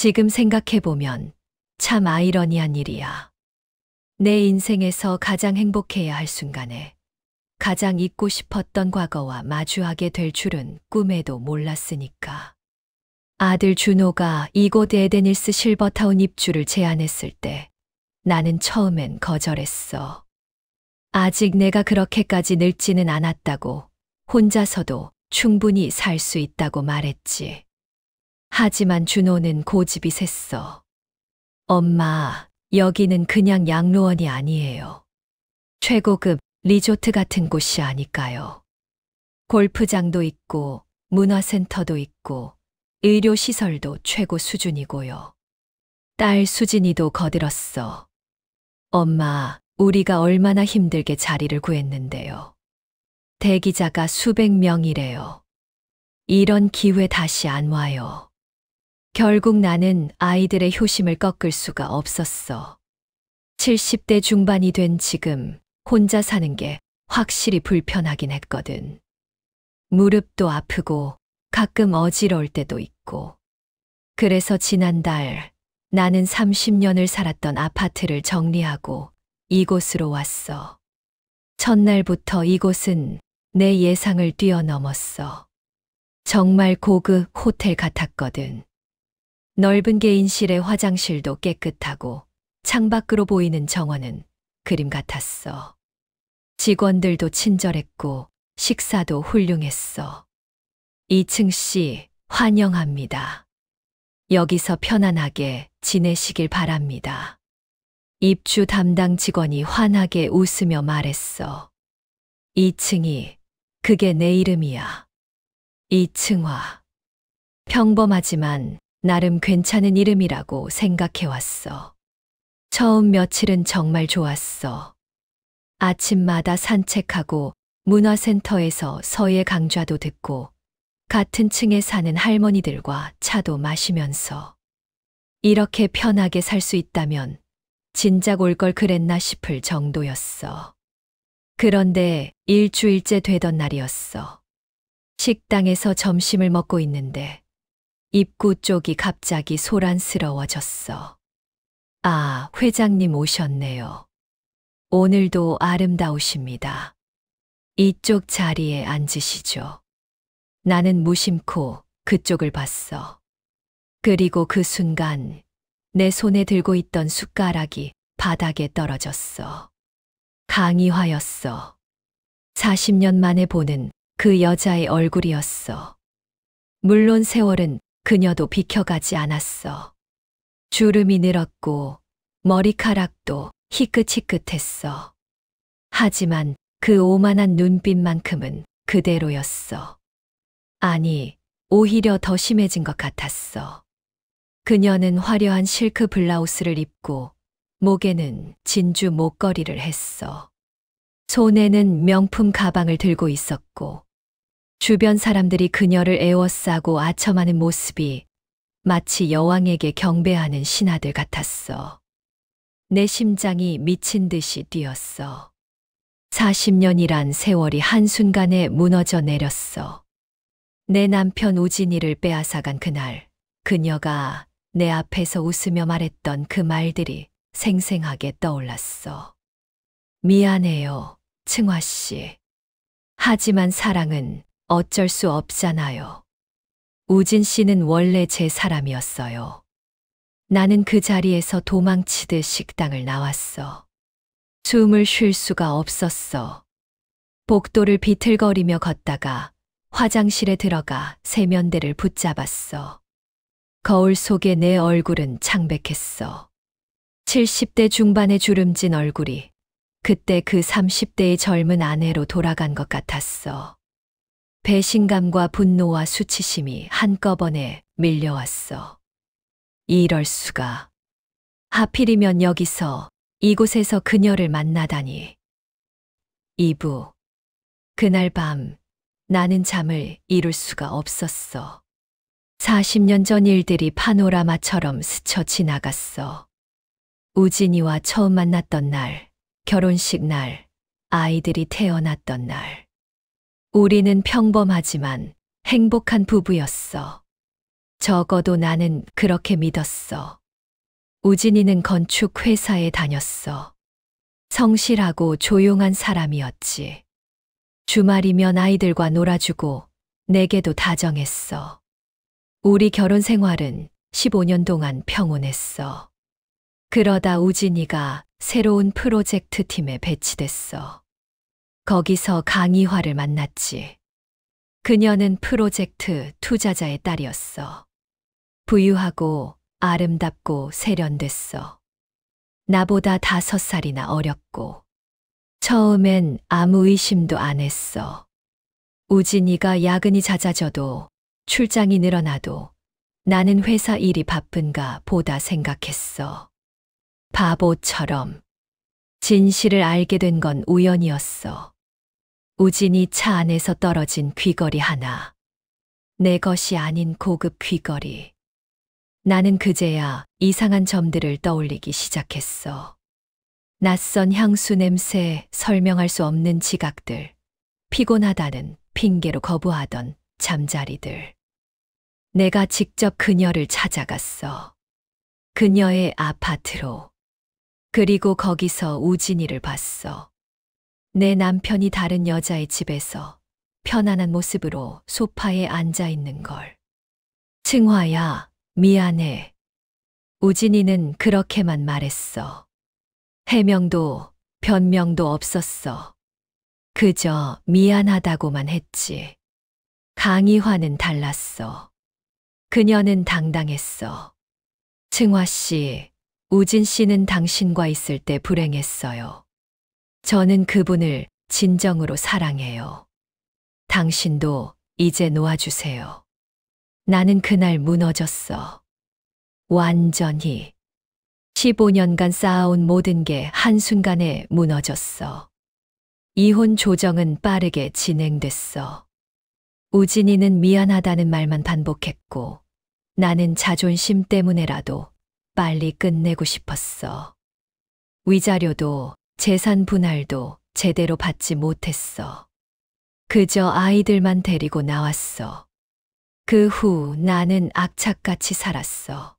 지금 생각해보면 참 아이러니한 일이야. 내 인생에서 가장 행복해야 할 순간에 가장 잊고 싶었던 과거와 마주하게 될 줄은 꿈에도 몰랐으니까. 아들 준호가 이곳 에데닐스 실버타운 입주를 제안했을 때 나는 처음엔 거절했어. 아직 내가 그렇게까지 늙지는 않았다고, 혼자서도 충분히 살 수 있다고 말했지. 하지만 준호는 고집이 셌어. 엄마, 여기는 그냥 양로원이 아니에요. 최고급 리조트 같은 곳이 아니까요. 골프장도 있고, 문화센터도 있고, 의료시설도 최고 수준이고요. 딸 수진이도 거들었어. 엄마, 우리가 얼마나 힘들게 자리를 구했는데요. 대기자가 수백 명이래요. 이런 기회 다시 안 와요. 결국 나는 아이들의 효심을 꺾을 수가 없었어. 70대 중반이 된 지금 혼자 사는 게 확실히 불편하긴 했거든. 무릎도 아프고 가끔 어지러울 때도 있고. 그래서 지난달 나는 30년을 살았던 아파트를 정리하고 이곳으로 왔어. 첫날부터 이곳은 내 예상을 뛰어넘었어. 정말 고급 호텔 같았거든. 넓은 개인실의 화장실도 깨끗하고 창밖으로 보이는 정원은 그림 같았어. 직원들도 친절했고 식사도 훌륭했어. 2층씨 환영합니다. 여기서 편안하게 지내시길 바랍니다. 입주 담당 직원이 환하게 웃으며 말했어. 2층이 그게 내 이름이야. 이층화. 평범하지만 나름 괜찮은 이름이라고 생각해왔어. 처음 며칠은 정말 좋았어. 아침마다 산책하고 문화센터에서 서예 강좌도 듣고 같은 층에 사는 할머니들과 차도 마시면서 이렇게 편하게 살 수 있다면 진작 올 걸 그랬나 싶을 정도였어. 그런데 일주일째 되던 날이었어. 식당에서 점심을 먹고 있는데 입구 쪽이 갑자기 소란스러워졌어. 아, 회장님 오셨네요. 오늘도 아름다우십니다. 이쪽 자리에 앉으시죠. 나는 무심코 그쪽을 봤어. 그리고 그 순간 내 손에 들고 있던 숟가락이 바닥에 떨어졌어. 강희화였어. 40년 만에 보는 그 여자의 얼굴이었어. 물론 세월은 그녀도 비켜가지 않았어. 주름이 늘었고 머리카락도 희끗희끗했어. 하지만 그 오만한 눈빛만큼은 그대로였어. 아니, 오히려 더 심해진 것 같았어. 그녀는 화려한 실크 블라우스를 입고 목에는 진주 목걸이를 했어. 손에는 명품 가방을 들고 있었고 주변 사람들이 그녀를 에워싸고 아첨하는 모습이 마치 여왕에게 경배하는 신하들 같았어. 내 심장이 미친 듯이 뛰었어. 40년이란 세월이 한순간에 무너져 내렸어. 내 남편 우진이를 빼앗아간 그날, 그녀가 내 앞에서 웃으며 말했던 그 말들이 생생하게 떠올랐어. 미안해요, 층화 씨. 하지만 사랑은 어쩔 수 없잖아요. 우진 씨는 원래 제 사람이었어요. 나는 그 자리에서 도망치듯 식당을 나왔어. 숨을 쉴 수가 없었어. 복도를 비틀거리며 걷다가 화장실에 들어가 세면대를 붙잡았어. 거울 속에 내 얼굴은 창백했어. 70대 중반의 주름진 얼굴이 그때 그 30대의 젊은 아내로 돌아간 것 같았어. 배신감과 분노와 수치심이 한꺼번에 밀려왔어. 이럴 수가. 하필이면 여기서, 이곳에서 그녀를 만나다니. 2부. 그날 밤 나는 잠을 이룰 수가 없었어. 40년 전 일들이 파노라마처럼 스쳐 지나갔어. 우진이와 처음 만났던 날, 결혼식 날, 아이들이 태어났던 날. 우리는 평범하지만 행복한 부부였어. 적어도 나는 그렇게 믿었어. 우진이는 건축 회사에 다녔어. 성실하고 조용한 사람이었지. 주말이면 아이들과 놀아주고 내게도 다정했어. 우리 결혼 생활은 15년 동안 평온했어. 그러다 우진이가 새로운 프로젝트 팀에 배치됐어. 거기서 강희화를 만났지. 그녀는 프로젝트 투자자의 딸이었어. 부유하고 아름답고 세련됐어. 나보다 5살이나 어렸고. 처음엔 아무 의심도 안 했어. 우진이가 야근이 잦아져도 출장이 늘어나도 나는 회사 일이 바쁜가 보다 생각했어. 바보처럼. 진실을 알게 된 건 우연이었어. 우진이 차 안에서 떨어진 귀걸이 하나. 내 것이 아닌 고급 귀걸이. 나는 그제야 이상한 점들을 떠올리기 시작했어. 낯선 향수 냄새, 설명할 수 없는 지각들, 피곤하다는 핑계로 거부하던 잠자리들. 내가 직접 그녀를 찾아갔어. 그녀의 아파트로. 그리고 거기서 우진이를 봤어. 내 남편이 다른 여자의 집에서 편안한 모습으로 소파에 앉아 있는 걸. 승화야, 미안해. 우진이는 그렇게만 말했어. 해명도 변명도 없었어. 그저 미안하다고만 했지. 강희화는 달랐어. 그녀는 당당했어. 승화 씨, 우진 씨는 당신과 있을 때 불행했어요. 저는 그분을 진정으로 사랑해요. 당신도 이제 놓아주세요. 나는 그날 무너졌어. 완전히. 15년간 쌓아온 모든 게 한순간에 무너졌어. 이혼 조정은 빠르게 진행됐어. 우진이는 미안하다는 말만 반복했고 나는 자존심 때문에라도 빨리 끝내고 싶었어. 위자료도 재산 분할도 제대로 받지 못했어. 그저 아이들만 데리고 나왔어. 그 후 나는 악착같이 살았어.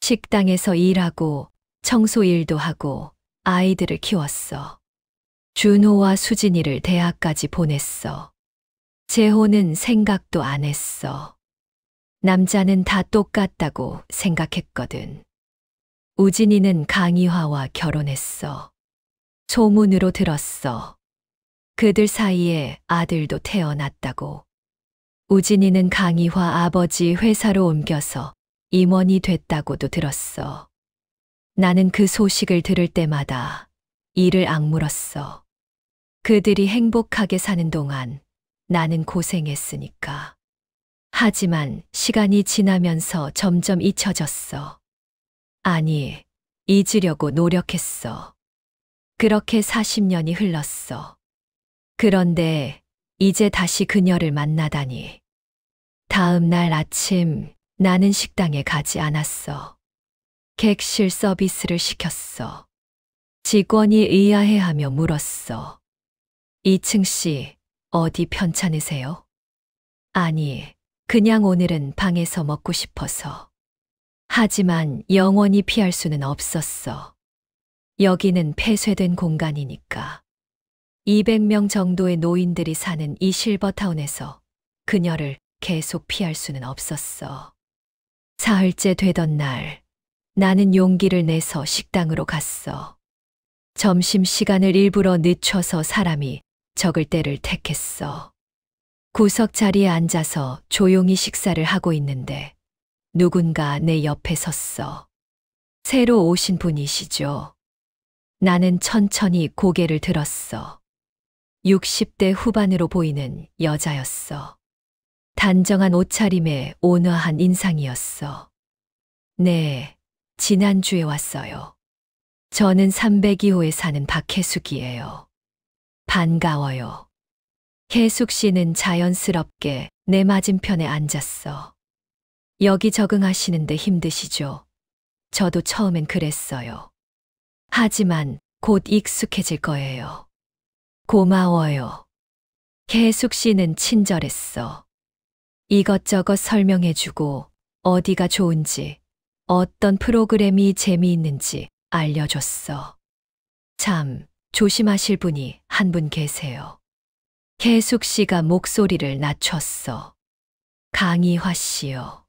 식당에서 일하고 청소 일도 하고 아이들을 키웠어. 준호와 수진이를 대학까지 보냈어. 재혼은 생각도 안 했어. 남자는 다 똑같다고 생각했거든. 우진이는 강희화와 결혼했어. 소문으로 들었어. 그들 사이에 아들도 태어났다고. 우진이는 강희화 아버지 회사로 옮겨서 임원이 됐다고도 들었어. 나는 그 소식을 들을 때마다 이를 악물었어. 그들이 행복하게 사는 동안 나는 고생했으니까. 하지만 시간이 지나면서 점점 잊혀졌어. 아니, 잊으려고 노력했어. 그렇게 40년이 흘렀어. 그런데 이제 다시 그녀를 만나다니. 다음 날 아침 나는 식당에 가지 않았어. 객실 서비스를 시켰어. 직원이 의아해하며 물었어. 2층 씨, 어디 편찮으세요? 아니, 그냥 오늘은 방에서 먹고 싶어서. 하지만 영원히 피할 수는 없었어. 여기는 폐쇄된 공간이니까. 200명 정도의 노인들이 사는 이 실버타운에서 그녀를 계속 피할 수는 없었어. 사흘째 되던 날, 나는 용기를 내서 식당으로 갔어. 점심시간을 일부러 늦춰서 사람이 적을 때를 택했어. 구석 자리에 앉아서 조용히 식사를 하고 있는데 누군가 내 옆에 섰어. 새로 오신 분이시죠? 나는 천천히 고개를 들었어. 60대 후반으로 보이는 여자였어. 단정한 옷차림에 온화한 인상이었어. 네, 지난주에 왔어요. 저는 302호에 사는 박혜숙이에요. 반가워요. 혜숙 씨는 자연스럽게 내 맞은편에 앉았어. 여기 적응하시는데 힘드시죠? 저도 처음엔 그랬어요. 하지만 곧 익숙해질 거예요. 고마워요. 혜숙 씨는 친절했어. 이것저것 설명해주고 어디가 좋은지, 어떤 프로그램이 재미있는지 알려줬어. 참, 조심하실 분이 한 분 계세요. 계숙 씨가 목소리를 낮췄어. 강희화 씨요.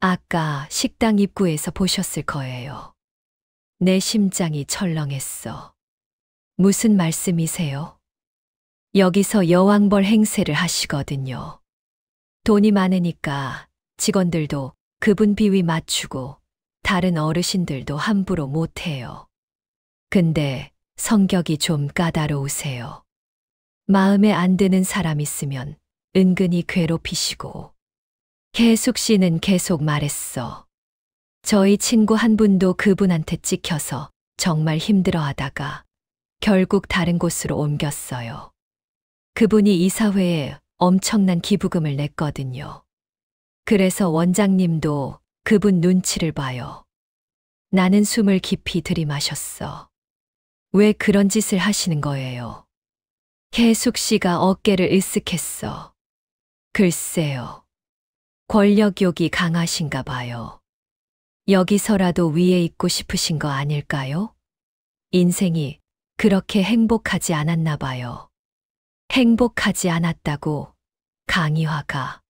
아까 식당 입구에서 보셨을 거예요. 내 심장이 철렁했어. 무슨 말씀이세요? 여기서 여왕벌 행세를 하시거든요. 돈이 많으니까 직원들도 그분 비위 맞추고 다른 어르신들도 함부로 못해요. 근데 성격이 좀 까다로우세요. 마음에 안 드는 사람 있으면 은근히 괴롭히시고. 계숙 씨는 계속 말했어. 저희 친구 한 분도 그분한테 찍혀서 정말 힘들어 하다가 결국 다른 곳으로 옮겼어요. 그분이 이사회에 엄청난 기부금을 냈거든요. 그래서 원장님도 그분 눈치를 봐요. 나는 숨을 깊이 들이마셨어. 왜 그런 짓을 하시는 거예요? 계숙 씨가 어깨를 으쓱했어. 글쎄요. 권력욕이 강하신가 봐요. 여기서라도 위에 있고 싶으신 거 아닐까요? 인생이 그렇게 행복하지 않았나 봐요. 행복하지 않았다고, 강희화가.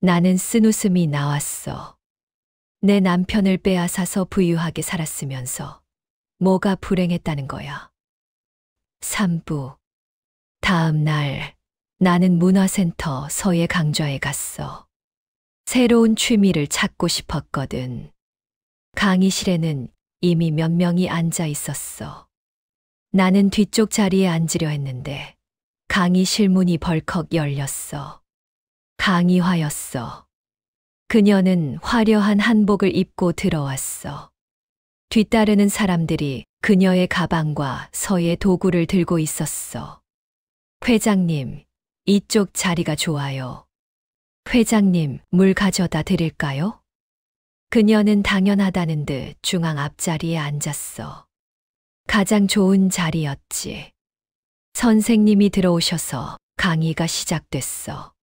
나는 쓴웃음이 나왔어. 내 남편을 빼앗아서 부유하게 살았으면서 뭐가 불행했다는 거야. 3부. 다음 날, 나는 문화센터 서예 강좌에 갔어. 새로운 취미를 찾고 싶었거든. 강의실에는 이미 몇 명이 앉아 있었어. 나는 뒤쪽 자리에 앉으려 했는데 강의실 문이 벌컥 열렸어. 강희화였어. 그녀는 화려한 한복을 입고 들어왔어. 뒤따르는 사람들이 그녀의 가방과 서예 도구를 들고 있었어. 회장님, 이쪽 자리가 좋아요. 회장님, 물 가져다 드릴까요? 그녀는 당연하다는 듯 중앙 앞자리에 앉았어. 가장 좋은 자리였지. 선생님이 들어오셔서 강의가 시작됐어.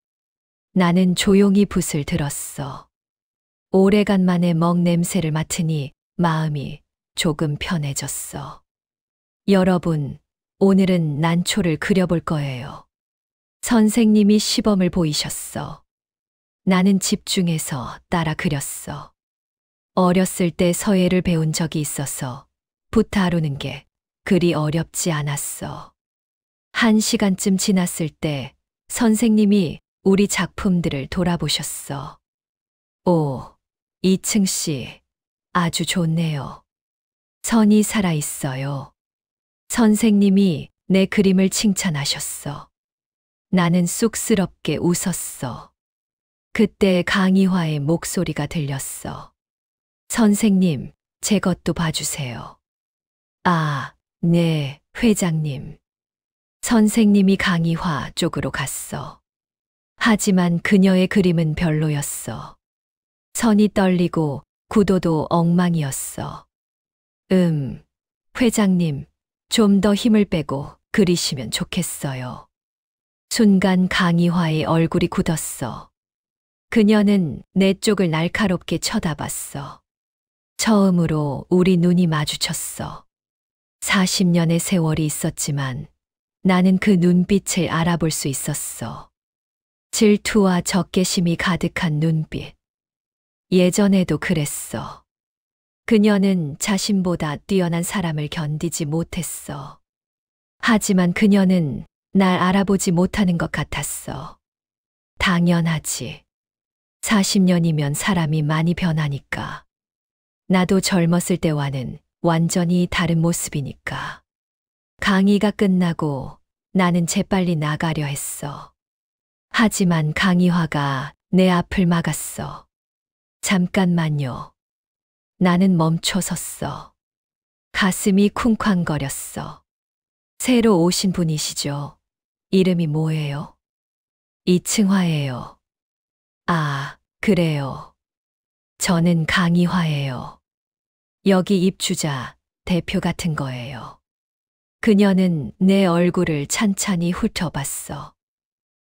나는 조용히 붓을 들었어. 오래간만에 먹 냄새를 맡으니 마음이 조금 편해졌어. 여러분, 오늘은 난초를 그려볼 거예요. 선생님이 시범을 보이셨어. 나는 집중해서 따라 그렸어. 어렸을 때 서예를 배운 적이 있어서 붓 다루는 게 그리 어렵지 않았어. 1시간쯤 지났을 때 선생님이 우리 작품들을 돌아보셨어. 오, 이층 씨, 아주 좋네요. 선이 살아있어요. 선생님이 내 그림을 칭찬하셨어. 나는 쑥스럽게 웃었어. 그때 강희화의 목소리가 들렸어. 선생님, 제 것도 봐주세요. 아, 네, 회장님. 선생님이 강희화 쪽으로 갔어. 하지만 그녀의 그림은 별로였어. 선이 떨리고 구도도 엉망이었어. 회장님, 좀 더 힘을 빼고 그리시면 좋겠어요. 순간 강희화의 얼굴이 굳었어. 그녀는 내 쪽을 날카롭게 쳐다봤어. 처음으로 우리 눈이 마주쳤어. 40년의 세월이 있었지만 나는 그 눈빛을 알아볼 수 있었어. 질투와 적개심이 가득한 눈빛. 예전에도 그랬어. 그녀는 자신보다 뛰어난 사람을 견디지 못했어. 하지만 그녀는 날 알아보지 못하는 것 같았어. 당연하지. 40년이면 사람이 많이 변하니까. 나도 젊었을 때와는 완전히 다른 모습이니까. 강의가 끝나고 나는 재빨리 나가려 했어. 하지만 강희화가 내 앞을 막았어. 잠깐만요. 나는 멈춰 섰어. 가슴이 쿵쾅거렸어. 새로 오신 분이시죠? 이름이 뭐예요? 이층화예요. 아, 그래요. 저는 강희화예요. 여기 입주자, 대표 같은 거예요. 그녀는 내 얼굴을 찬찬히 훑어봤어.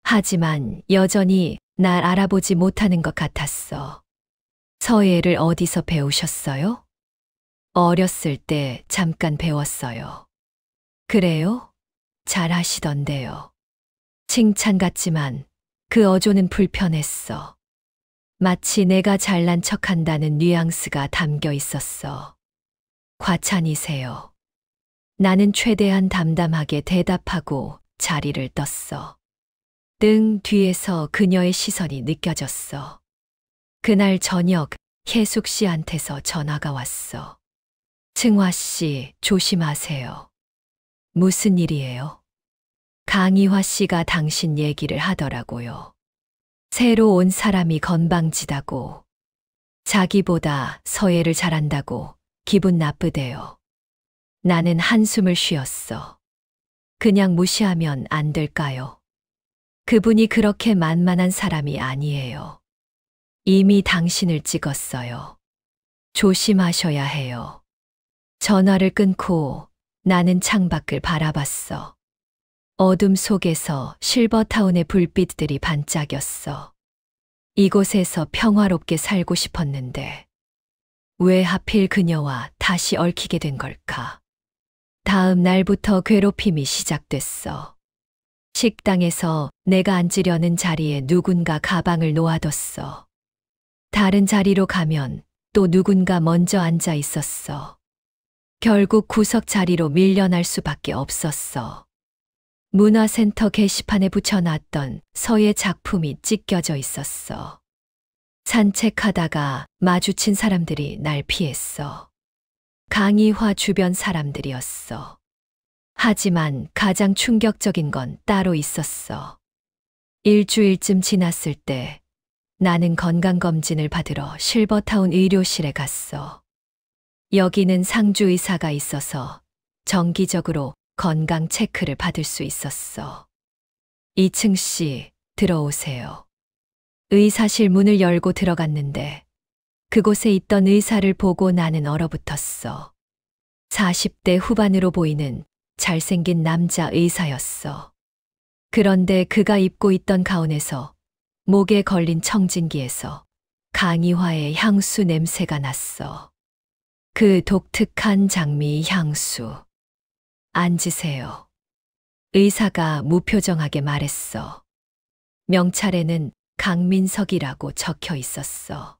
하지만 여전히 날 알아보지 못하는 것 같았어. 서예를 어디서 배우셨어요? 어렸을 때 잠깐 배웠어요. 그래요? 잘하시던데요. 칭찬 같지만 그 어조는 불편했어. 마치 내가 잘난 척한다는 뉘앙스가 담겨 있었어. 과찬이세요. 나는 최대한 담담하게 대답하고 자리를 떴어. 등 뒤에서 그녀의 시선이 느껴졌어. 그날 저녁 혜숙 씨한테서 전화가 왔어. 승화 씨, 조심하세요. 무슨 일이에요? 강희화 씨가 당신 얘기를 하더라고요. 새로 온 사람이 건방지다고. 자기보다 서예를 잘한다고 기분 나쁘대요. 나는 한숨을 쉬었어. 그냥 무시하면 안 될까요? 그분이 그렇게 만만한 사람이 아니에요. 이미 당신을 찍었어요. 조심하셔야 해요. 전화를 끊고 나는 창밖을 바라봤어. 어둠 속에서 실버타운의 불빛들이 반짝였어. 이곳에서 평화롭게 살고 싶었는데 왜 하필 그녀와 다시 얽히게 된 걸까? 다음 날부터 괴롭힘이 시작됐어. 식당에서 내가 앉으려는 자리에 누군가 가방을 놓아뒀어. 다른 자리로 가면 또 누군가 먼저 앉아 있었어. 결국 구석 자리로 밀려날 수밖에 없었어. 문화센터 게시판에 붙여놨던 서예 작품이 찢겨져 있었어. 산책하다가 마주친 사람들이 날 피했어. 강희화 주변 사람들이었어. 하지만 가장 충격적인 건 따로 있었어. 일주일쯤 지났을 때 나는 건강검진을 받으러 실버타운 의료실에 갔어. 여기는 상주 의사가 있어서 정기적으로 건강 체크를 받을 수 있었어. 2층 씨, 들어오세요. 의사실 문을 열고 들어갔는데 그곳에 있던 의사를 보고 나는 얼어붙었어. 40대 후반으로 보이는 잘생긴 남자 의사였어. 그런데 그가 입고 있던 가운에서 목에 걸린 청진기에서 강희화의 향수 냄새가 났어. 그 독특한 장미 향수. 앉으세요. 의사가 무표정하게 말했어. 명찰에는 강민석이라고 적혀 있었어.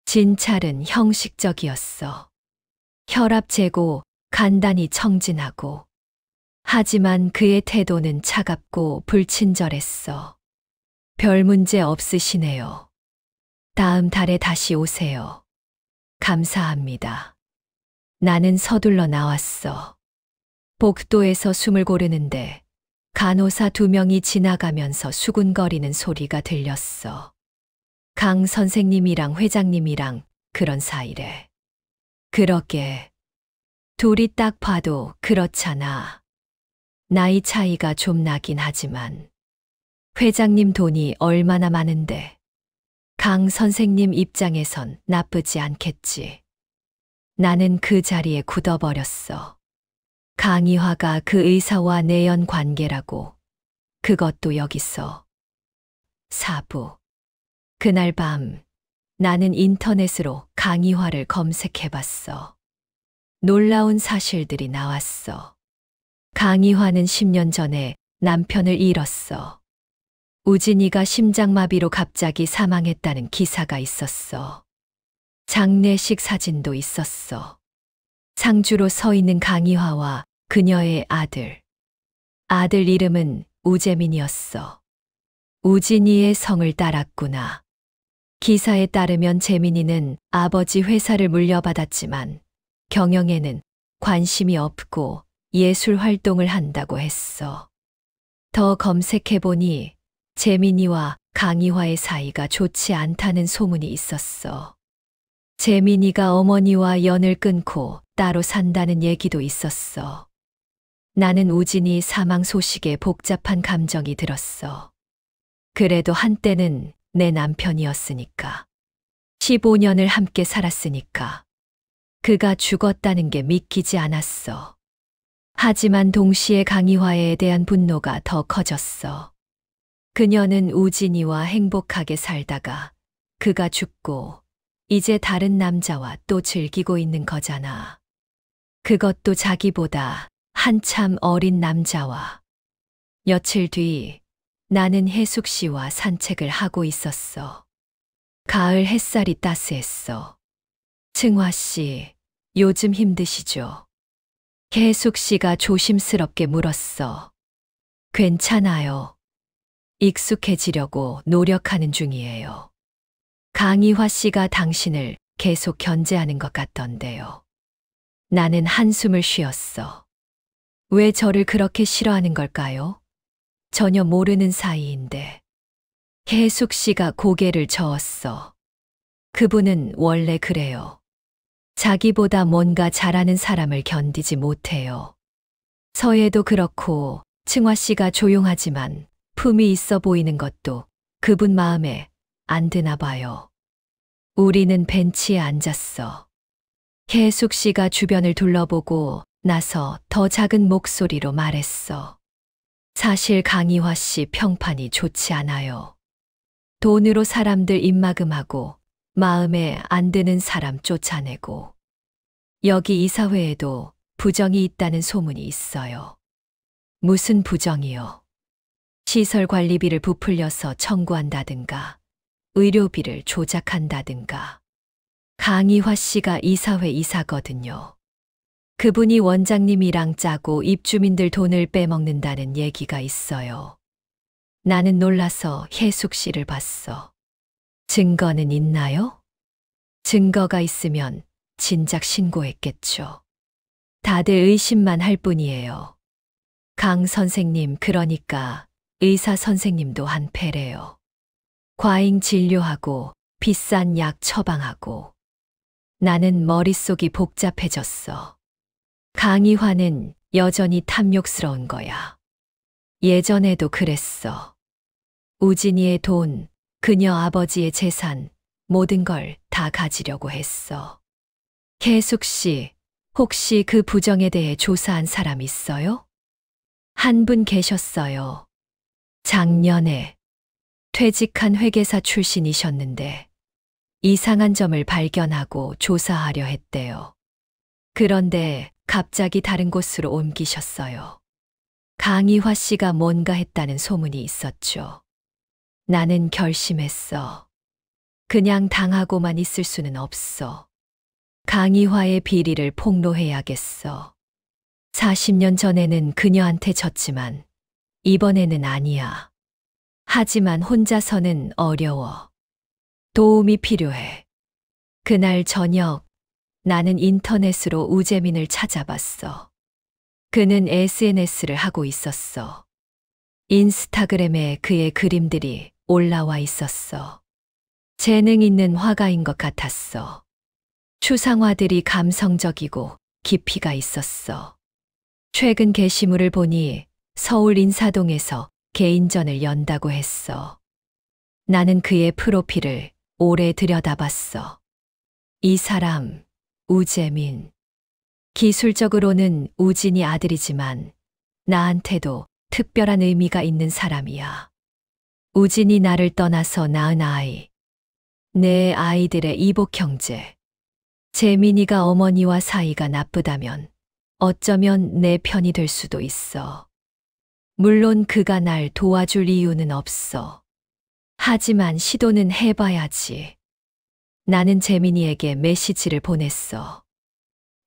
진찰은 형식적이었어. 혈압 재고 간단히 청진하고. 하지만 그의 태도는 차갑고 불친절했어. 별 문제 없으시네요. 다음 달에 다시 오세요. 감사합니다. 나는 서둘러 나왔어. 복도에서 숨을 고르는데 간호사 2명이 지나가면서 수군거리는 소리가 들렸어. 강 선생님이랑 회장님이랑 그런 사이래. 그러게. 둘이 딱 봐도 그렇잖아. 나이 차이가 좀 나긴 하지만. 회장님 돈이 얼마나 많은데. 강 선생님 입장에선 나쁘지 않겠지. 나는 그 자리에 굳어버렸어. 강희화가 그 의사와 내연 관계라고. 그것도 여기서. 4부. 그날 밤 나는 인터넷으로 강희화를 검색해봤어. 놀라운 사실들이 나왔어. 강희화는 10년 전에 남편을 잃었어. 우진이가 심장마비로 갑자기 사망했다는 기사가 있었어. 장례식 사진도 있었어. 상주로 서 있는 강희화와 그녀의 아들. 아들 이름은 우재민이었어. 우진이의 성을 따랐구나. 기사에 따르면 재민이는 아버지 회사를 물려받았지만 경영에는 관심이 없고 예술 활동을 한다고 했어. 더 검색해보니 재민이와 강희화의 사이가 좋지 않다는 소문이 있었어. 재민이가 어머니와 연을 끊고 따로 산다는 얘기도 있었어. 나는 우진이 사망 소식에 복잡한 감정이 들었어. 그래도 한때는 내 남편이었으니까. 15년을 함께 살았으니까. 그가 죽었다는 게 믿기지 않았어. 하지만 동시에 강희화에 대한 분노가 더 커졌어. 그녀는 우진이와 행복하게 살다가 그가 죽고 이제 다른 남자와 또 즐기고 있는 거잖아. 그것도 자기보다 한참 어린 남자와. 며칠 뒤 나는 혜숙 씨와 산책을 하고 있었어. 가을 햇살이 따스했어. 승화 씨, 요즘 힘드시죠? 혜숙 씨가 조심스럽게 물었어. 괜찮아요. 익숙해지려고 노력하는 중이에요. 강희화 씨가 당신을 계속 견제하는 것 같던데요. 나는 한숨을 쉬었어. 왜 저를 그렇게 싫어하는 걸까요? 전혀 모르는 사이인데. 혜숙 씨가 고개를 저었어. 그분은 원래 그래요. 자기보다 뭔가 잘하는 사람을 견디지 못해요. 서예도 그렇고 승화 씨가 조용하지만 품이 있어 보이는 것도 그분 마음에 안 드나 봐요. 우리는 벤치에 앉았어. 혜숙 씨가 주변을 둘러보고 나서 더 작은 목소리로 말했어. 사실 강희화 씨 평판이 좋지 않아요. 돈으로 사람들 입막음하고 마음에 안 드는 사람 쫓아내고. 여기 이사회에도 부정이 있다는 소문이 있어요. 무슨 부정이요? 시설 관리비를 부풀려서 청구한다든가, 의료비를 조작한다든가. 강희화 씨가 이사회 이사거든요. 그분이 원장님이랑 짜고 입주민들 돈을 빼먹는다는 얘기가 있어요. 나는 놀라서 혜숙 씨를 봤어. 증거는 있나요? 증거가 있으면 진작 신고했겠죠. 다들 의심만 할 뿐이에요. 강 선생님, 그러니까 의사 선생님도 한패래요. 과잉 진료하고 비싼 약 처방하고. 나는 머릿속이 복잡해졌어. 강희화는 여전히 탐욕스러운 거야. 예전에도 그랬어. 우진이의 돈, 그녀 아버지의 재산, 모든 걸 다 가지려고 했어. 혜숙 씨, 혹시 그 부정에 대해 조사한 사람 있어요? 한 분 계셨어요. 작년에 퇴직한 회계사 출신이셨는데 이상한 점을 발견하고 조사하려 했대요. 그런데 갑자기 다른 곳으로 옮기셨어요. 강희화 씨가 뭔가 했다는 소문이 있었죠. 나는 결심했어. 그냥 당하고만 있을 수는 없어. 강희화의 비리를 폭로해야겠어. 40년 전에는 그녀한테 졌지만 이번에는 아니야. 하지만 혼자서는 어려워. 도움이 필요해. 그날 저녁 나는 인터넷으로 우재민을 찾아봤어. 그는 SNS를 하고 있었어. 인스타그램에 그의 그림들이 올라와 있었어. 재능 있는 화가인 것 같았어. 추상화들이 감성적이고 깊이가 있었어. 최근 게시물을 보니 서울 인사동에서 개인전을 연다고 했어. 나는 그의 프로필을 오래 들여다봤어. 이 사람, 우재민. 기술적으로는 우진이 아들이지만 나한테도 특별한 의미가 있는 사람이야. 우진이 나를 떠나서 낳은 아이. 내 아이들의 이복 형제. 재민이가 어머니와 사이가 나쁘다면 어쩌면 내 편이 될 수도 있어. 물론 그가 날 도와줄 이유는 없어. 하지만 시도는 해봐야지. 나는 재민이에게 메시지를 보냈어.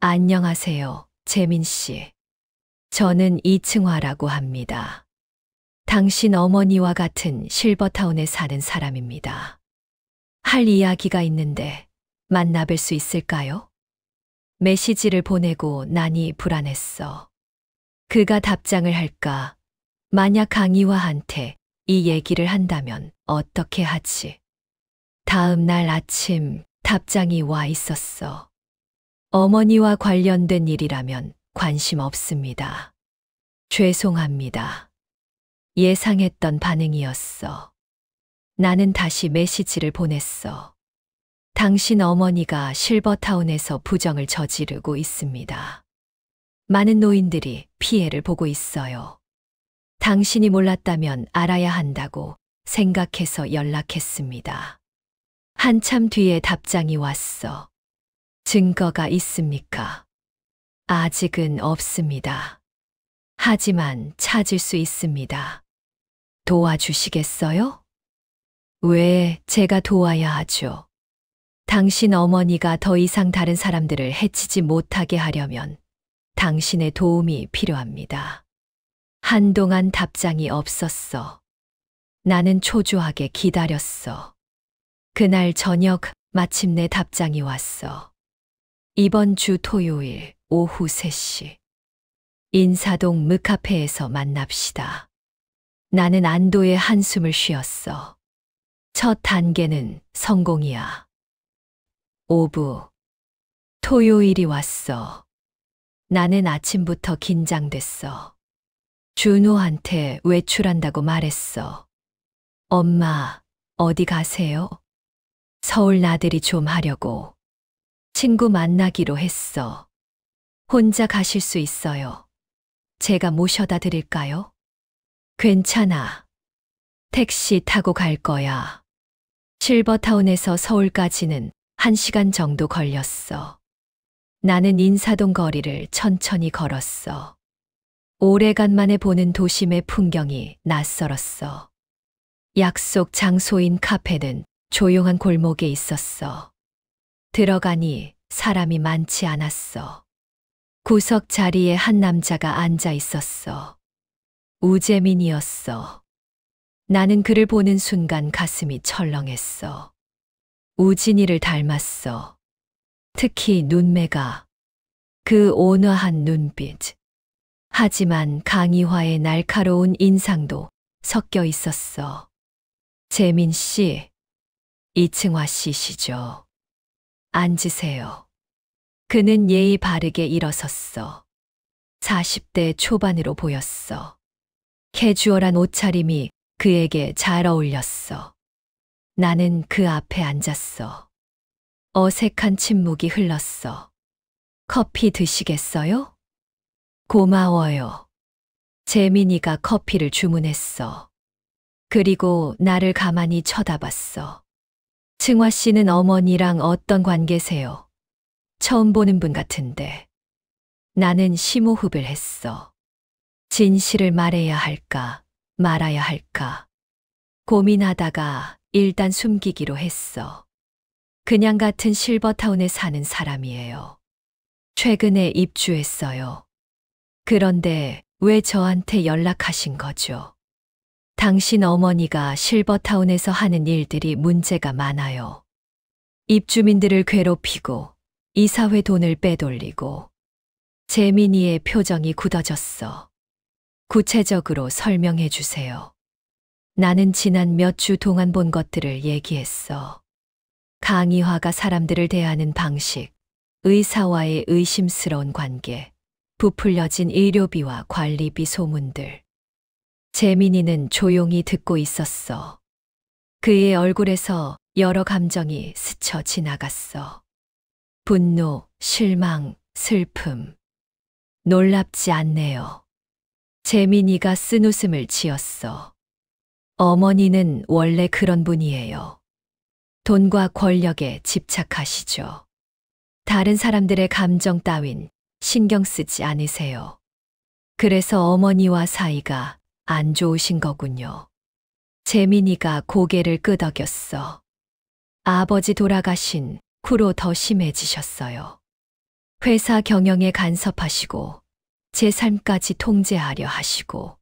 안녕하세요, 재민 씨. 저는 이층화라고 합니다. 당신 어머니와 같은 실버타운에 사는 사람입니다. 할 이야기가 있는데 만나뵐 수 있을까요? 메시지를 보내고 나니 불안했어. 그가 답장을 할까? 만약 강희화한테 이 얘기를 한다면 어떻게 하지? 다음 날 아침 답장이 와 있었어. 어머니와 관련된 일이라면 관심 없습니다. 죄송합니다. 예상했던 반응이었어. 나는 다시 메시지를 보냈어. 당신 어머니가 실버타운에서 부정을 저지르고 있습니다. 많은 노인들이 피해를 보고 있어요. 당신이 몰랐다면 알아야 한다고 생각해서 연락했습니다. 한참 뒤에 답장이 왔어. 증거가 있습니까? 아직은 없습니다. 하지만 찾을 수 있습니다. 도와주시겠어요? 왜 제가 도와야 하죠? 당신 어머니가 더 이상 다른 사람들을 해치지 못하게 하려면 당신의 도움이 필요합니다. 한동안 답장이 없었어. 나는 초조하게 기다렸어. 그날 저녁 마침내 답장이 왔어. 이번 주 토요일 오후 3시. 인사동 묵카페에서 만납시다. 나는 안도의 한숨을 쉬었어. 첫 단계는 성공이야. 오부. 토요일이 왔어. 나는 아침부터 긴장됐어. 준호한테 외출한다고 말했어. 엄마, 어디 가세요? 서울 나들이 좀 하려고. 친구 만나기로 했어. 혼자 가실 수 있어요. 제가 모셔다 드릴까요? 괜찮아. 택시 타고 갈 거야. 실버타운에서 서울까지는 1시간 정도 걸렸어. 나는 인사동 거리를 천천히 걸었어. 오래간만에 보는 도심의 풍경이 낯설었어. 약속 장소인 카페는 조용한 골목에 있었어. 들어가니 사람이 많지 않았어. 구석 자리에 한 남자가 앉아 있었어. 우재민이었어. 나는 그를 보는 순간 가슴이 철렁했어. 우진이를 닮았어. 특히 눈매가, 그 온화한 눈빛. 하지만 강희화의 날카로운 인상도 섞여 있었어. 재민 씨, 이층화 씨시죠? 앉으세요. 그는 예의 바르게 일어섰어. 40대 초반으로 보였어. 캐주얼한 옷차림이 그에게 잘 어울렸어. 나는 그 앞에 앉았어. 어색한 침묵이 흘렀어. 커피 드시겠어요? 고마워요. 재민이가 커피를 주문했어. 그리고 나를 가만히 쳐다봤어. 층화 씨는 어머니랑 어떤 관계세요? 처음 보는 분 같은데. 나는 심호흡을 했어. 진실을 말해야 할까, 말아야 할까. 고민하다가 일단 숨기기로 했어. 그냥 같은 실버타운에 사는 사람이에요. 최근에 입주했어요. 그런데 왜 저한테 연락하신 거죠? 당신 어머니가 실버타운에서 하는 일들이 문제가 많아요. 입주민들을 괴롭히고 이사회 돈을 빼돌리고. 재민이의 표정이 굳어졌어. 구체적으로 설명해 주세요. 나는 지난 몇 주 동안 본 것들을 얘기했어. 강희화가 사람들을 대하는 방식, 의사와의 의심스러운 관계, 부풀려진 의료비와 관리비 소문들. 재민이는 조용히 듣고 있었어. 그의 얼굴에서 여러 감정이 스쳐 지나갔어. 분노, 실망, 슬픔. 놀랍지 않네요. 재민이가 쓴웃음을 지었어. 어머니는 원래 그런 분이에요. 돈과 권력에 집착하시죠. 다른 사람들의 감정 따윈 신경 쓰지 않으세요. 그래서 어머니와 사이가 안 좋으신 거군요. 재민이가 고개를 끄덕였어. 아버지 돌아가신 후로 더 심해지셨어요. 회사 경영에 간섭하시고 제 삶까지 통제하려 하시고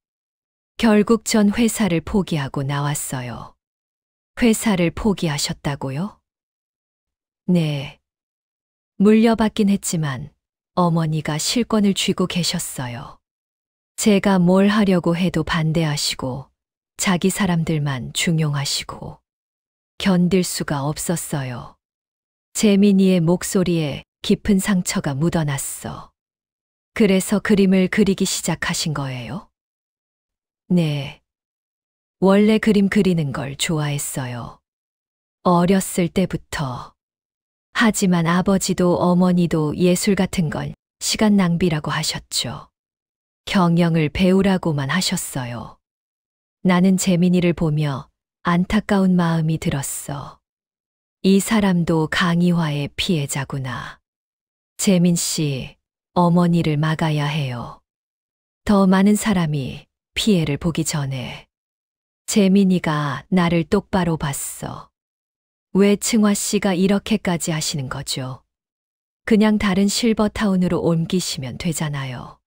결국 전 회사를 포기하고 나왔어요. 회사를 포기하셨다고요? 네. 물려받긴 했지만 어머니가 실권을 쥐고 계셨어요. 제가 뭘 하려고 해도 반대하시고 자기 사람들만 중용하시고 견딜 수가 없었어요. 재민이의 목소리에 깊은 상처가 묻어났어. 그래서 그림을 그리기 시작하신 거예요? 네. 원래 그림 그리는 걸 좋아했어요. 어렸을 때부터. 하지만 아버지도 어머니도 예술 같은 건 시간 낭비라고 하셨죠. 경영을 배우라고만 하셨어요. 나는 재민이를 보며 안타까운 마음이 들었어. 이 사람도 강희화의 피해자구나. 재민 씨, 어머니를 막아야 해요. 더 많은 사람이 피해를 보기 전에. 재민이가 나를 똑바로 봤어. 왜 층화 씨가 이렇게까지 하시는 거죠? 그냥 다른 실버타운으로 옮기시면 되잖아요.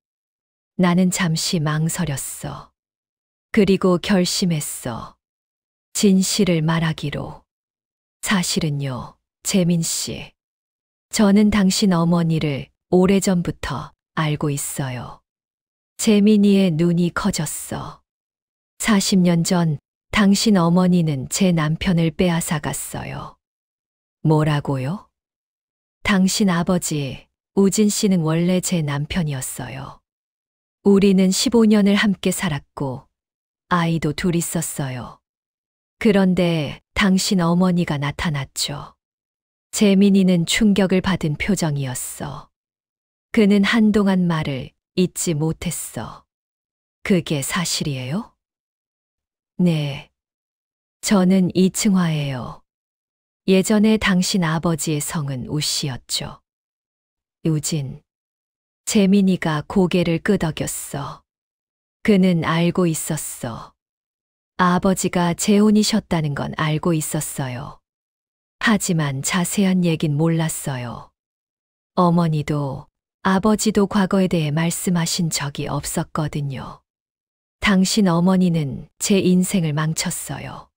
나는 잠시 망설였어. 그리고 결심했어. 진실을 말하기로. 사실은요, 재민 씨. 저는 당신 어머니를 오래전부터 알고 있어요. 재민이의 눈이 커졌어. 40년 전 당신 어머니는 제 남편을 빼앗아 갔어요. 뭐라고요? 당신 아버지, 우진 씨는 원래 제 남편이었어요. 우리는 15년을 함께 살았고, 아이도 둘 있었어요. 그런데 당신 어머니가 나타났죠. 재민이는 충격을 받은 표정이었어. 그는 한동안 말을 잊지 못했어. 그게 사실이에요? 네. 저는 이층화예요. 예전에 당신 아버지의 성은 우씨였죠. 우진. 재민이가 고개를 끄덕였어. 그는 알고 있었어. 아버지가 재혼이셨다는 건 알고 있었어요. 하지만 자세한 얘긴 몰랐어요. 어머니도 아버지도 과거에 대해 말씀하신 적이 없었거든요. 당신 어머니는 제 인생을 망쳤어요.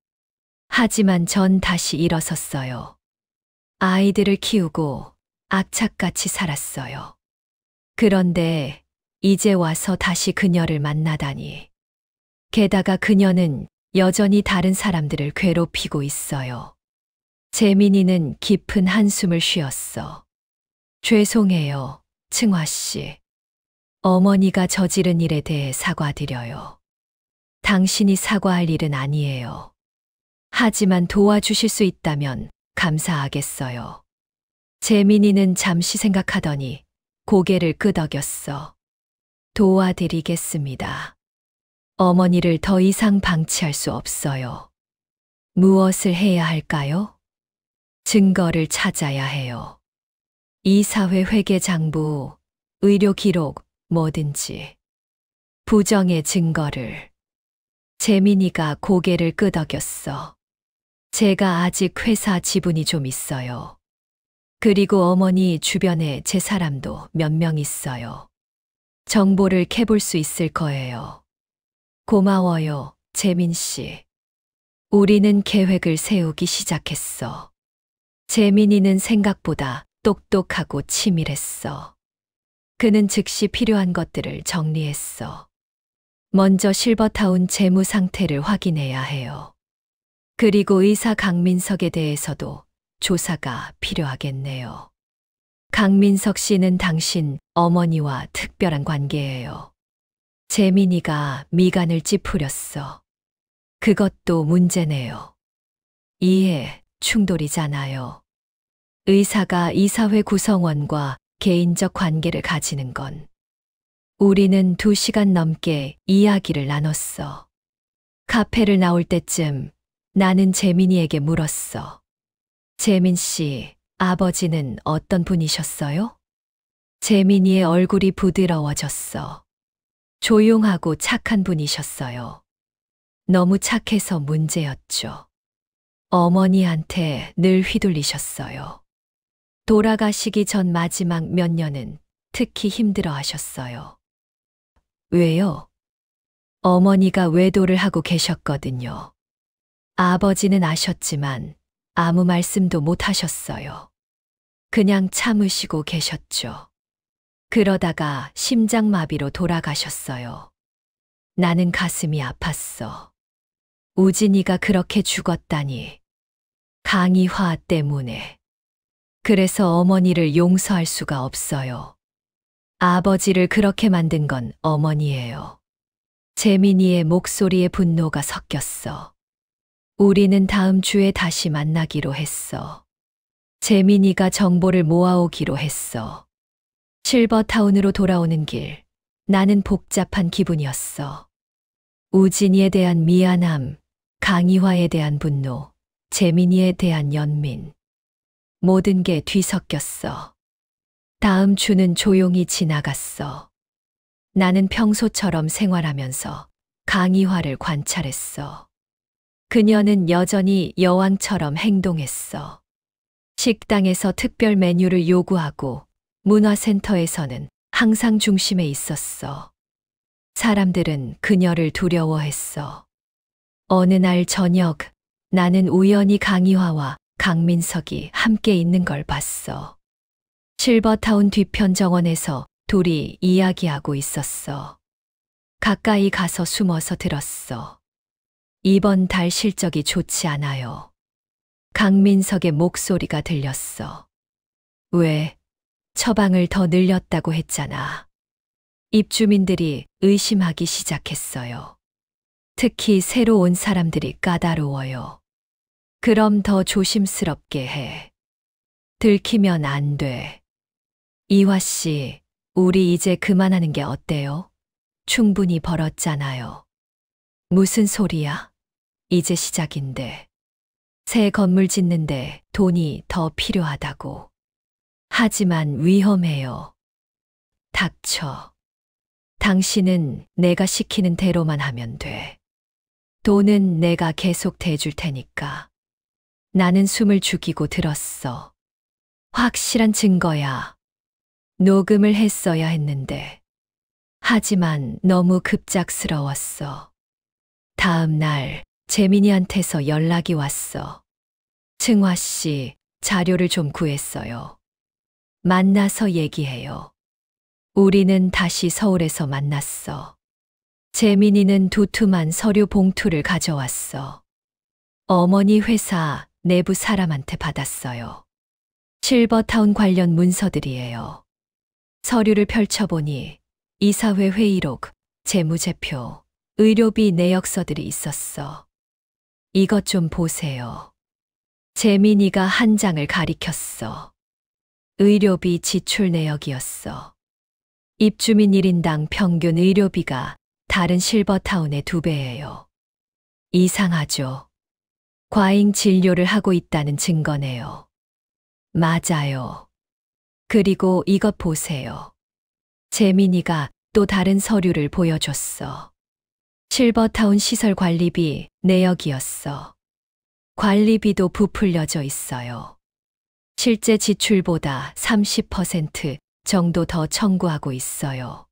하지만 전 다시 일어섰어요. 아이들을 키우고 악착같이 살았어요. 그런데 이제 와서 다시 그녀를 만나다니. 게다가 그녀는 여전히 다른 사람들을 괴롭히고 있어요. 재민이는 깊은 한숨을 쉬었어. 죄송해요, 층화 씨. 어머니가 저지른 일에 대해 사과드려요. 당신이 사과할 일은 아니에요. 하지만 도와주실 수 있다면 감사하겠어요. 재민이는 잠시 생각하더니 고개를 끄덕였어. 도와드리겠습니다. 어머니를 더 이상 방치할 수 없어요. 무엇을 해야 할까요? 증거를 찾아야 해요. 이사회 회계장부, 의료 기록, 뭐든지. 부정의 증거를. 재민이가 고개를 끄덕였어. 제가 아직 회사 지분이 좀 있어요. 그리고 어머니 주변에 제 사람도 몇 명 있어요. 정보를 캐볼 수 있을 거예요. 고마워요, 재민 씨. 우리는 계획을 세우기 시작했어. 재민이는 생각보다 똑똑하고 치밀했어. 그는 즉시 필요한 것들을 정리했어. 먼저 실버타운 재무 상태를 확인해야 해요. 그리고 의사 강민석에 대해서도 조사가 필요하겠네요. 강민석 씨는 당신 어머니와 특별한 관계예요. 재민이가 미간을 찌푸렸어. 그것도 문제네요. 이해, 충돌이잖아요. 의사가 이사회 구성원과 개인적 관계를 가지는 건. 우리는 2시간 넘게 이야기를 나눴어. 카페를 나올 때쯤 나는 재민이에게 물었어. 재민 씨, 아버지는 어떤 분이셨어요? 재민이의 얼굴이 부드러워졌어. 조용하고 착한 분이셨어요. 너무 착해서 문제였죠. 어머니한테 늘 휘둘리셨어요. 돌아가시기 전 마지막 몇 년은 특히 힘들어 하셨어요. 왜요? 어머니가 외도를 하고 계셨거든요. 아버지는 아셨지만 아무 말씀도 못 하셨어요. 그냥 참으시고 계셨죠. 그러다가 심장마비로 돌아가셨어요. 나는 가슴이 아팠어. 우진이가 그렇게 죽었다니. 강희화 때문에. 그래서 어머니를 용서할 수가 없어요. 아버지를 그렇게 만든 건 어머니예요. 재민이의 목소리에 분노가 섞였어. 우리는 다음 주에 다시 만나기로 했어. 재민이가 정보를 모아오기로 했어. 실버타운으로 돌아오는 길, 나는 복잡한 기분이었어. 우진이에 대한 미안함, 강희화에 대한 분노, 재민이에 대한 연민. 모든 게 뒤섞였어. 다음 주는 조용히 지나갔어. 나는 평소처럼 생활하면서 강희화를 관찰했어. 그녀는 여전히 여왕처럼 행동했어. 식당에서 특별 메뉴를 요구하고 문화센터에서는 항상 중심에 있었어. 사람들은 그녀를 두려워했어. 어느 날 저녁, 나는 우연히 강희화와 강민석이 함께 있는 걸 봤어. 실버타운 뒤편 정원에서 둘이 이야기하고 있었어. 가까이 가서 숨어서 들었어. 이번 달 실적이 좋지 않아요. 강민석의 목소리가 들렸어. 왜? 처방을 더 늘렸다고 했잖아. 입주민들이 의심하기 시작했어요. 특히 새로 온 사람들이 까다로워요. 그럼 더 조심스럽게 해. 들키면 안 돼. 이화 씨, 우리 이제 그만하는 게 어때요? 충분히 벌었잖아요. 무슨 소리야? 이제 시작인데. 새 건물 짓는데 돈이 더 필요하다고. 하지만 위험해요. 닥쳐. 당신은 내가 시키는 대로만 하면 돼. 돈은 내가 계속 대줄 테니까. 나는 숨을 죽이고 들었어. 확실한 증거야. 녹음을 했어야 했는데. 하지만 너무 급작스러웠어. 다음 날 재민이한테서 연락이 왔어. 승화 씨, 자료를 좀 구했어요. 만나서 얘기해요. 우리는 다시 서울에서 만났어. 재민이는 두툼한 서류 봉투를 가져왔어. 어머니 회사 내부 사람한테 받았어요. 실버타운 관련 문서들이에요. 서류를 펼쳐보니 이사회 회의록, 재무제표, 의료비 내역서들이 있었어. 이것 좀 보세요. 재민이가 한 장을 가리켰어. 의료비 지출 내역이었어. 입주민 1인당 평균 의료비가 다른 실버타운의 2배예요. 이상하죠? 과잉 진료를 하고 있다는 증거네요. 맞아요. 그리고 이것 보세요. 재민이가 또 다른 서류를 보여줬어. 실버타운 시설 관리비 내역이었어. 관리비도 부풀려져 있어요. 실제 지출보다 30% 정도 더 청구하고 있어요.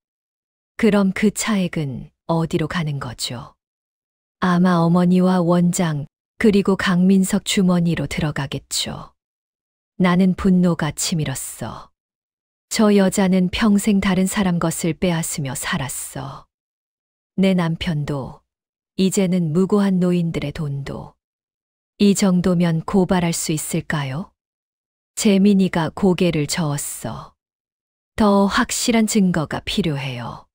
그럼 그 차액은 어디로 가는 거죠? 아마 어머니와 원장 그리고 강민석 주머니로 들어가겠죠. 나는 분노가 치밀었어. 저 여자는 평생 다른 사람 것을 빼앗으며 살았어. 내 남편도, 이제는 무고한 노인들의 돈도. 이 정도면 고발할 수 있을까요? 재민이가 고개를 저었어. 더 확실한 증거가 필요해요.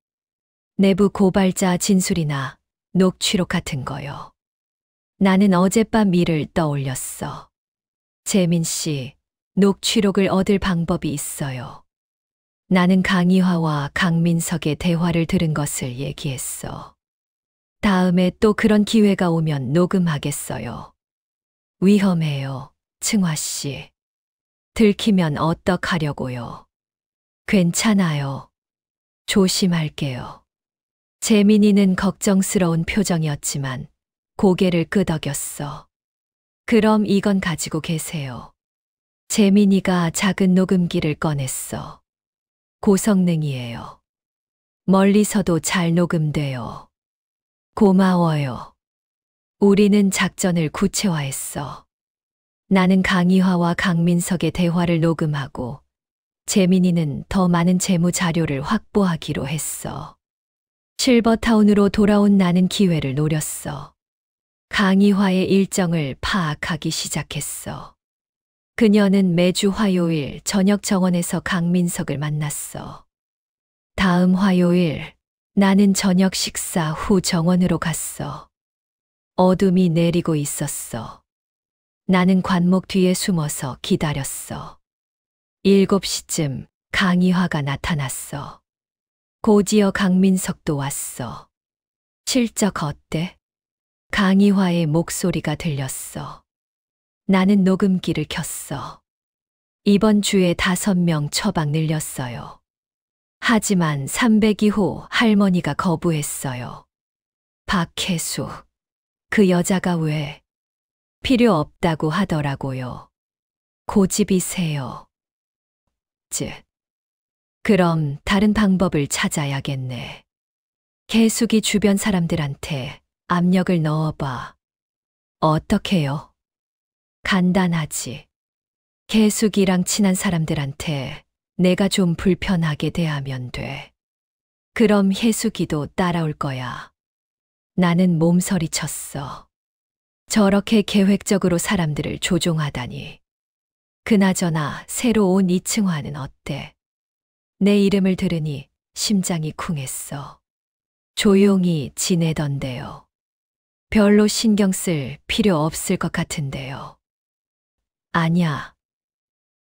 내부 고발자 진술이나 녹취록 같은 거요. 나는 어젯밤 일을 떠올렸어. 재민 씨, 녹취록을 얻을 방법이 있어요. 나는 강희화와 강민석의 대화를 들은 것을 얘기했어. 다음에 또 그런 기회가 오면 녹음하겠어요. 위험해요, 승화 씨. 들키면 어떡하려고요? 괜찮아요. 조심할게요. 재민이는 걱정스러운 표정이었지만 고개를 끄덕였어. 그럼 이건 가지고 계세요. 재민이가 작은 녹음기를 꺼냈어. 고성능이에요. 멀리서도 잘 녹음돼요. 고마워요. 우리는 작전을 구체화했어. 나는 강희화와 강민석의 대화를 녹음하고 재민이는 더 많은 재무 자료를 확보하기로 했어. 실버타운으로 돌아온 나는 기회를 노렸어. 강희화의 일정을 파악하기 시작했어. 그녀는 매주 화요일 저녁 정원에서 강민석을 만났어. 다음 화요일 나는 저녁 식사 후 정원으로 갔어. 어둠이 내리고 있었어. 나는 관목 뒤에 숨어서 기다렸어. 7시쯤 강희화가 나타났어. 곧이어 강민석도 왔어. 실적 어때? 강희화의 목소리가 들렸어. 나는 녹음기를 켰어. 이번 주에 5명 처방 늘렸어요. 하지만 302호 할머니가 거부했어요. 박혜수, 그 여자가 왜 필요 없다고 하더라고요. 고집이세요. 그럼 다른 방법을 찾아야겠네. 계숙이 주변 사람들한테 압력을 넣어봐. 어떻게요? 간단하지. 계숙이랑 친한 사람들한테 내가 좀 불편하게 대하면 돼. 그럼 혜숙이도 따라올 거야. 나는 몸서리 쳤어. 저렇게 계획적으로 사람들을 조종하다니. 그나저나 새로 온 2층화는 어때? 내 이름을 들으니 심장이 쿵했어. 조용히 지내던데요. 별로 신경 쓸 필요 없을 것 같은데요. 아냐.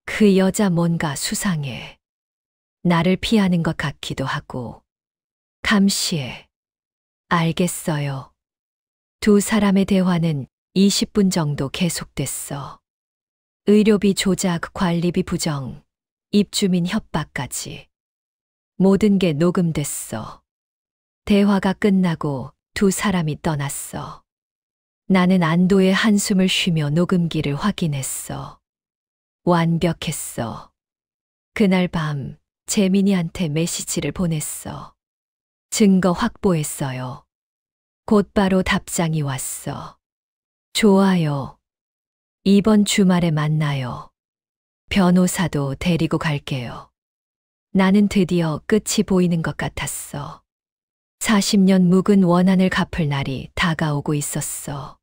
그 여자 뭔가 수상해. 나를 피하는 것 같기도 하고. 감시해. 알겠어요. 두 사람의 대화는 20분 정도 계속됐어. 의료비 조작, 관리비 부정, 입주민 협박까지. 모든 게 녹음됐어. 대화가 끝나고 두 사람이 떠났어. 나는 안도의 한숨을 쉬며 녹음기를 확인했어. 완벽했어. 그날 밤 재민이한테 메시지를 보냈어. 증거 확보했어요. 곧바로 답장이 왔어. 좋아요. 이번 주말에 만나요. 변호사도 데리고 갈게요. 나는 드디어 끝이 보이는 것 같았어. 40년 묵은 원한을 갚을 날이 다가오고 있었어.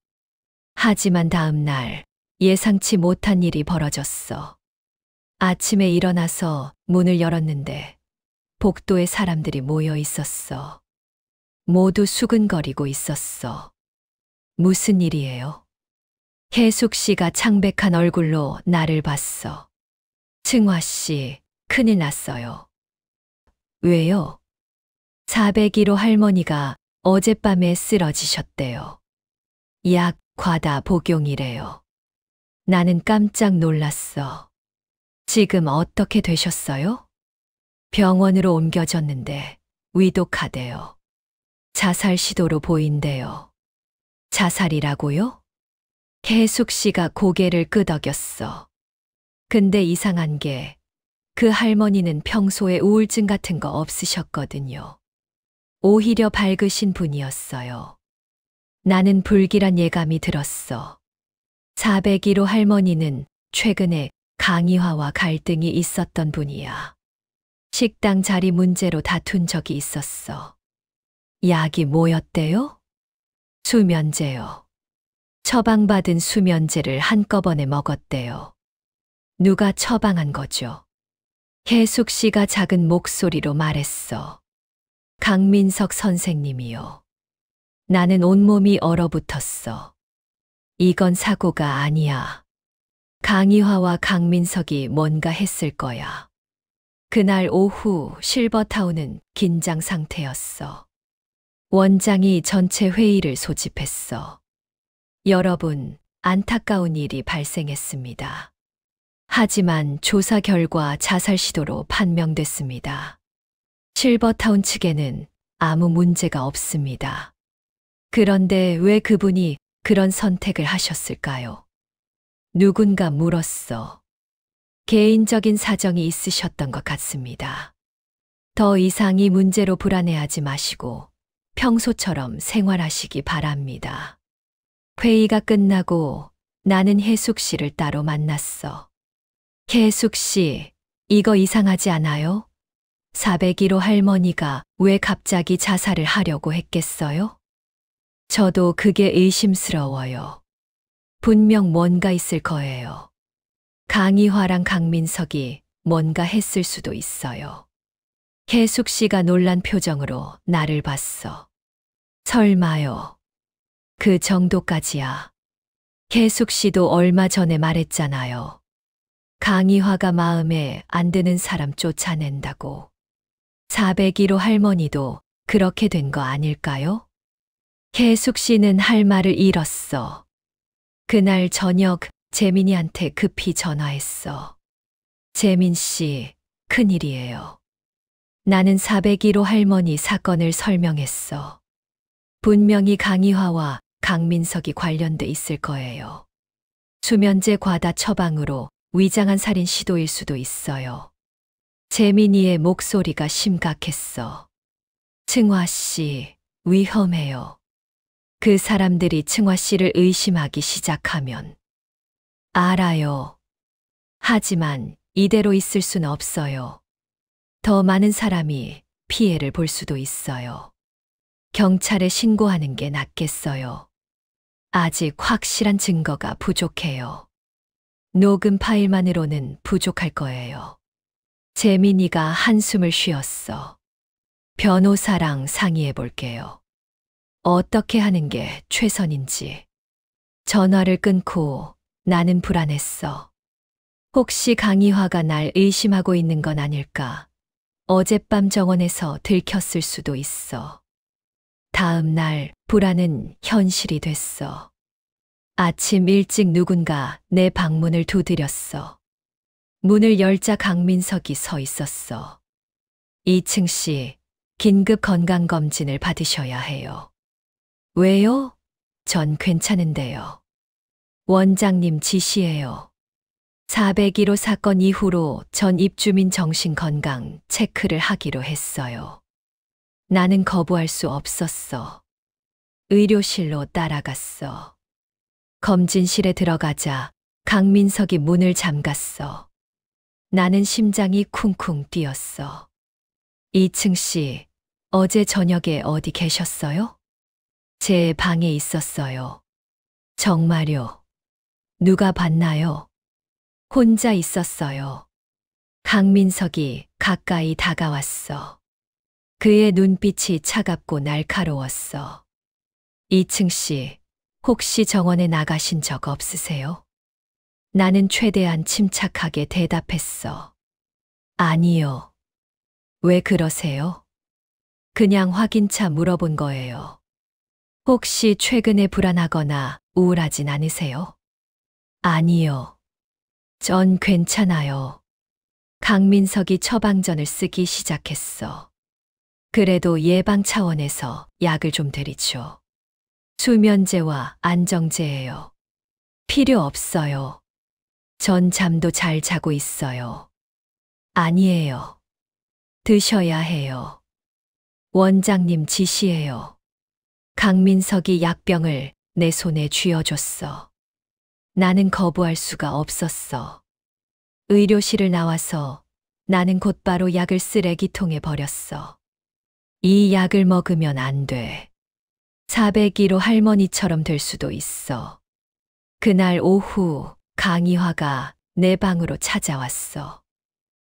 하지만 다음 날 예상치 못한 일이 벌어졌어. 아침에 일어나서 문을 열었는데 복도에 사람들이 모여 있었어. 모두 수근거리고 있었어. 무슨 일이에요? 혜숙 씨가 창백한 얼굴로 나를 봤어. 승화 씨, 큰일 났어요. 왜요? 401호 할머니가 어젯밤에 쓰러지셨대요. 약 과다 복용이래요. 나는 깜짝 놀랐어. 지금 어떻게 되셨어요? 병원으로 옮겨졌는데 위독하대요. 자살 시도로 보인대요. 자살이라고요? 혜숙 씨가 고개를 끄덕였어. 근데 이상한 게 그 할머니는 평소에 우울증 같은 거 없으셨거든요. 오히려 밝으신 분이었어요. 나는 불길한 예감이 들었어. 401호 할머니는 최근에 강희화와 갈등이 있었던 분이야. 식당 자리 문제로 다툰 적이 있었어. 약이 뭐였대요? 수면제요. 처방받은 수면제를 한꺼번에 먹었대요. 누가 처방한 거죠? 혜숙 씨가 작은 목소리로 말했어. 강민석 선생님이요. 나는 온몸이 얼어붙었어. 이건 사고가 아니야. 강희화와 강민석이 뭔가 했을 거야. 그날 오후 실버타운은 긴장 상태였어. 원장이 전체 회의를 소집했어. 여러분, 안타까운 일이 발생했습니다. 하지만 조사 결과 자살 시도로 판명됐습니다. 실버타운 측에는 아무 문제가 없습니다. 그런데 왜 그분이 그런 선택을 하셨을까요? 누군가 물었어. 개인적인 사정이 있으셨던 것 같습니다. 더 이상 이 문제로 불안해하지 마시고 평소처럼 생활하시기 바랍니다. 회의가 끝나고 나는 혜숙 씨를 따로 만났어. 혜숙 씨, 이거 이상하지 않아요? 401호 할머니가 왜 갑자기 자살을 하려고 했겠어요? 저도 그게 의심스러워요. 분명 뭔가 있을 거예요. 강희화랑 강민석이 뭔가 했을 수도 있어요. 혜숙 씨가 놀란 표정으로 나를 봤어. 설마요. 그 정도까지야. 혜숙 씨도 얼마 전에 말했잖아요. 강희화가 마음에 안 드는 사람 쫓아낸다고. 401호 할머니도 그렇게 된 거 아닐까요? 혜숙 씨는 할 말을 잃었어. 그날 저녁 재민이한테 급히 전화했어. 재민 씨, 큰일이에요. 나는 401호 할머니 사건을 설명했어. 분명히 강희화와 강민석이 관련돼 있을 거예요. 수면제 과다 처방으로 위장한 살인 시도일 수도 있어요. 재민이의 목소리가 심각했어. 승화 씨, 위험해요. 그 사람들이 승화 씨를 의심하기 시작하면. 알아요. 하지만 이대로 있을 순 없어요. 더 많은 사람이 피해를 볼 수도 있어요. 경찰에 신고하는 게 낫겠어요. 아직 확실한 증거가 부족해요. 녹음 파일만으로는 부족할 거예요. 재민이가 한숨을 쉬었어. 변호사랑 상의해 볼게요. 어떻게 하는 게 최선인지. 전화를 끊고 나는 불안했어. 혹시 강희화가 날 의심하고 있는 건 아닐까? 어젯밤 정원에서 들켰을 수도 있어. 다음 날 불안은 현실이 됐어. 아침 일찍 누군가 내 방문을 두드렸어. 문을 열자 강민석이 서 있었어. 2층 씨, 긴급 건강검진을 받으셔야 해요. 왜요? 전 괜찮은데요. 원장님 지시예요. 401호 사건 이후로 전 입주민 정신건강 체크를 하기로 했어요. 나는 거부할 수 없었어. 의료실로 따라갔어. 검진실에 들어가자 강민석이 문을 잠갔어. 나는 심장이 쿵쿵 뛰었어. 2층 씨, 어제 저녁에 어디 계셨어요? 제 방에 있었어요. 정말요? 누가 봤나요? 혼자 있었어요. 강민석이 가까이 다가왔어. 그의 눈빛이 차갑고 날카로웠어. 2층 씨, 혹시 정원에 나가신 적 없으세요? 나는 최대한 침착하게 대답했어. 아니요. 왜 그러세요? 그냥 확인차 물어본 거예요. 혹시 최근에 불안하거나 우울하진 않으세요? 아니요. 전 괜찮아요. 강민석이 처방전을 쓰기 시작했어. 그래도 예방 차원에서 약을 좀 드리죠. 수면제와 안정제예요. 필요 없어요. 전 잠도 잘 자고 있어요. 아니에요. 드셔야 해요. 원장님 지시예요. 강민석이 약병을 내 손에 쥐어줬어. 나는 거부할 수가 없었어. 의료실을 나와서 나는 곧바로 약을 쓰레기통에 버렸어. 이 약을 먹으면 안 돼. 401호 할머니처럼 될 수도 있어. 그날 오후 강희화가 내 방으로 찾아왔어.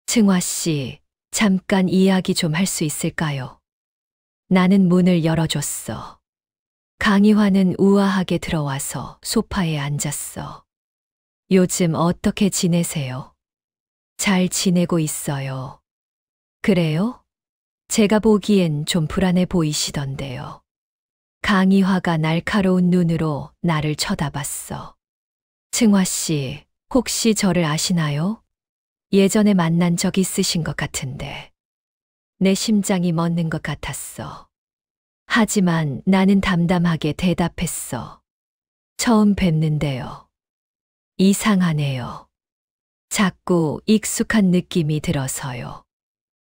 승화 씨, 잠깐 이야기 좀 할 수 있을까요? 나는 문을 열어줬어. 강희화는 우아하게 들어와서 소파에 앉았어. 요즘 어떻게 지내세요? 잘 지내고 있어요. 그래요? 제가 보기엔 좀 불안해 보이시던데요. 강희화가 날카로운 눈으로 나를 쳐다봤어. 승화 씨, 혹시 저를 아시나요? 예전에 만난 적 있으신 것 같은데. 내 심장이 멎는 것 같았어. 하지만 나는 담담하게 대답했어. 처음 뵙는데요. 이상하네요. 자꾸 익숙한 느낌이 들어서요.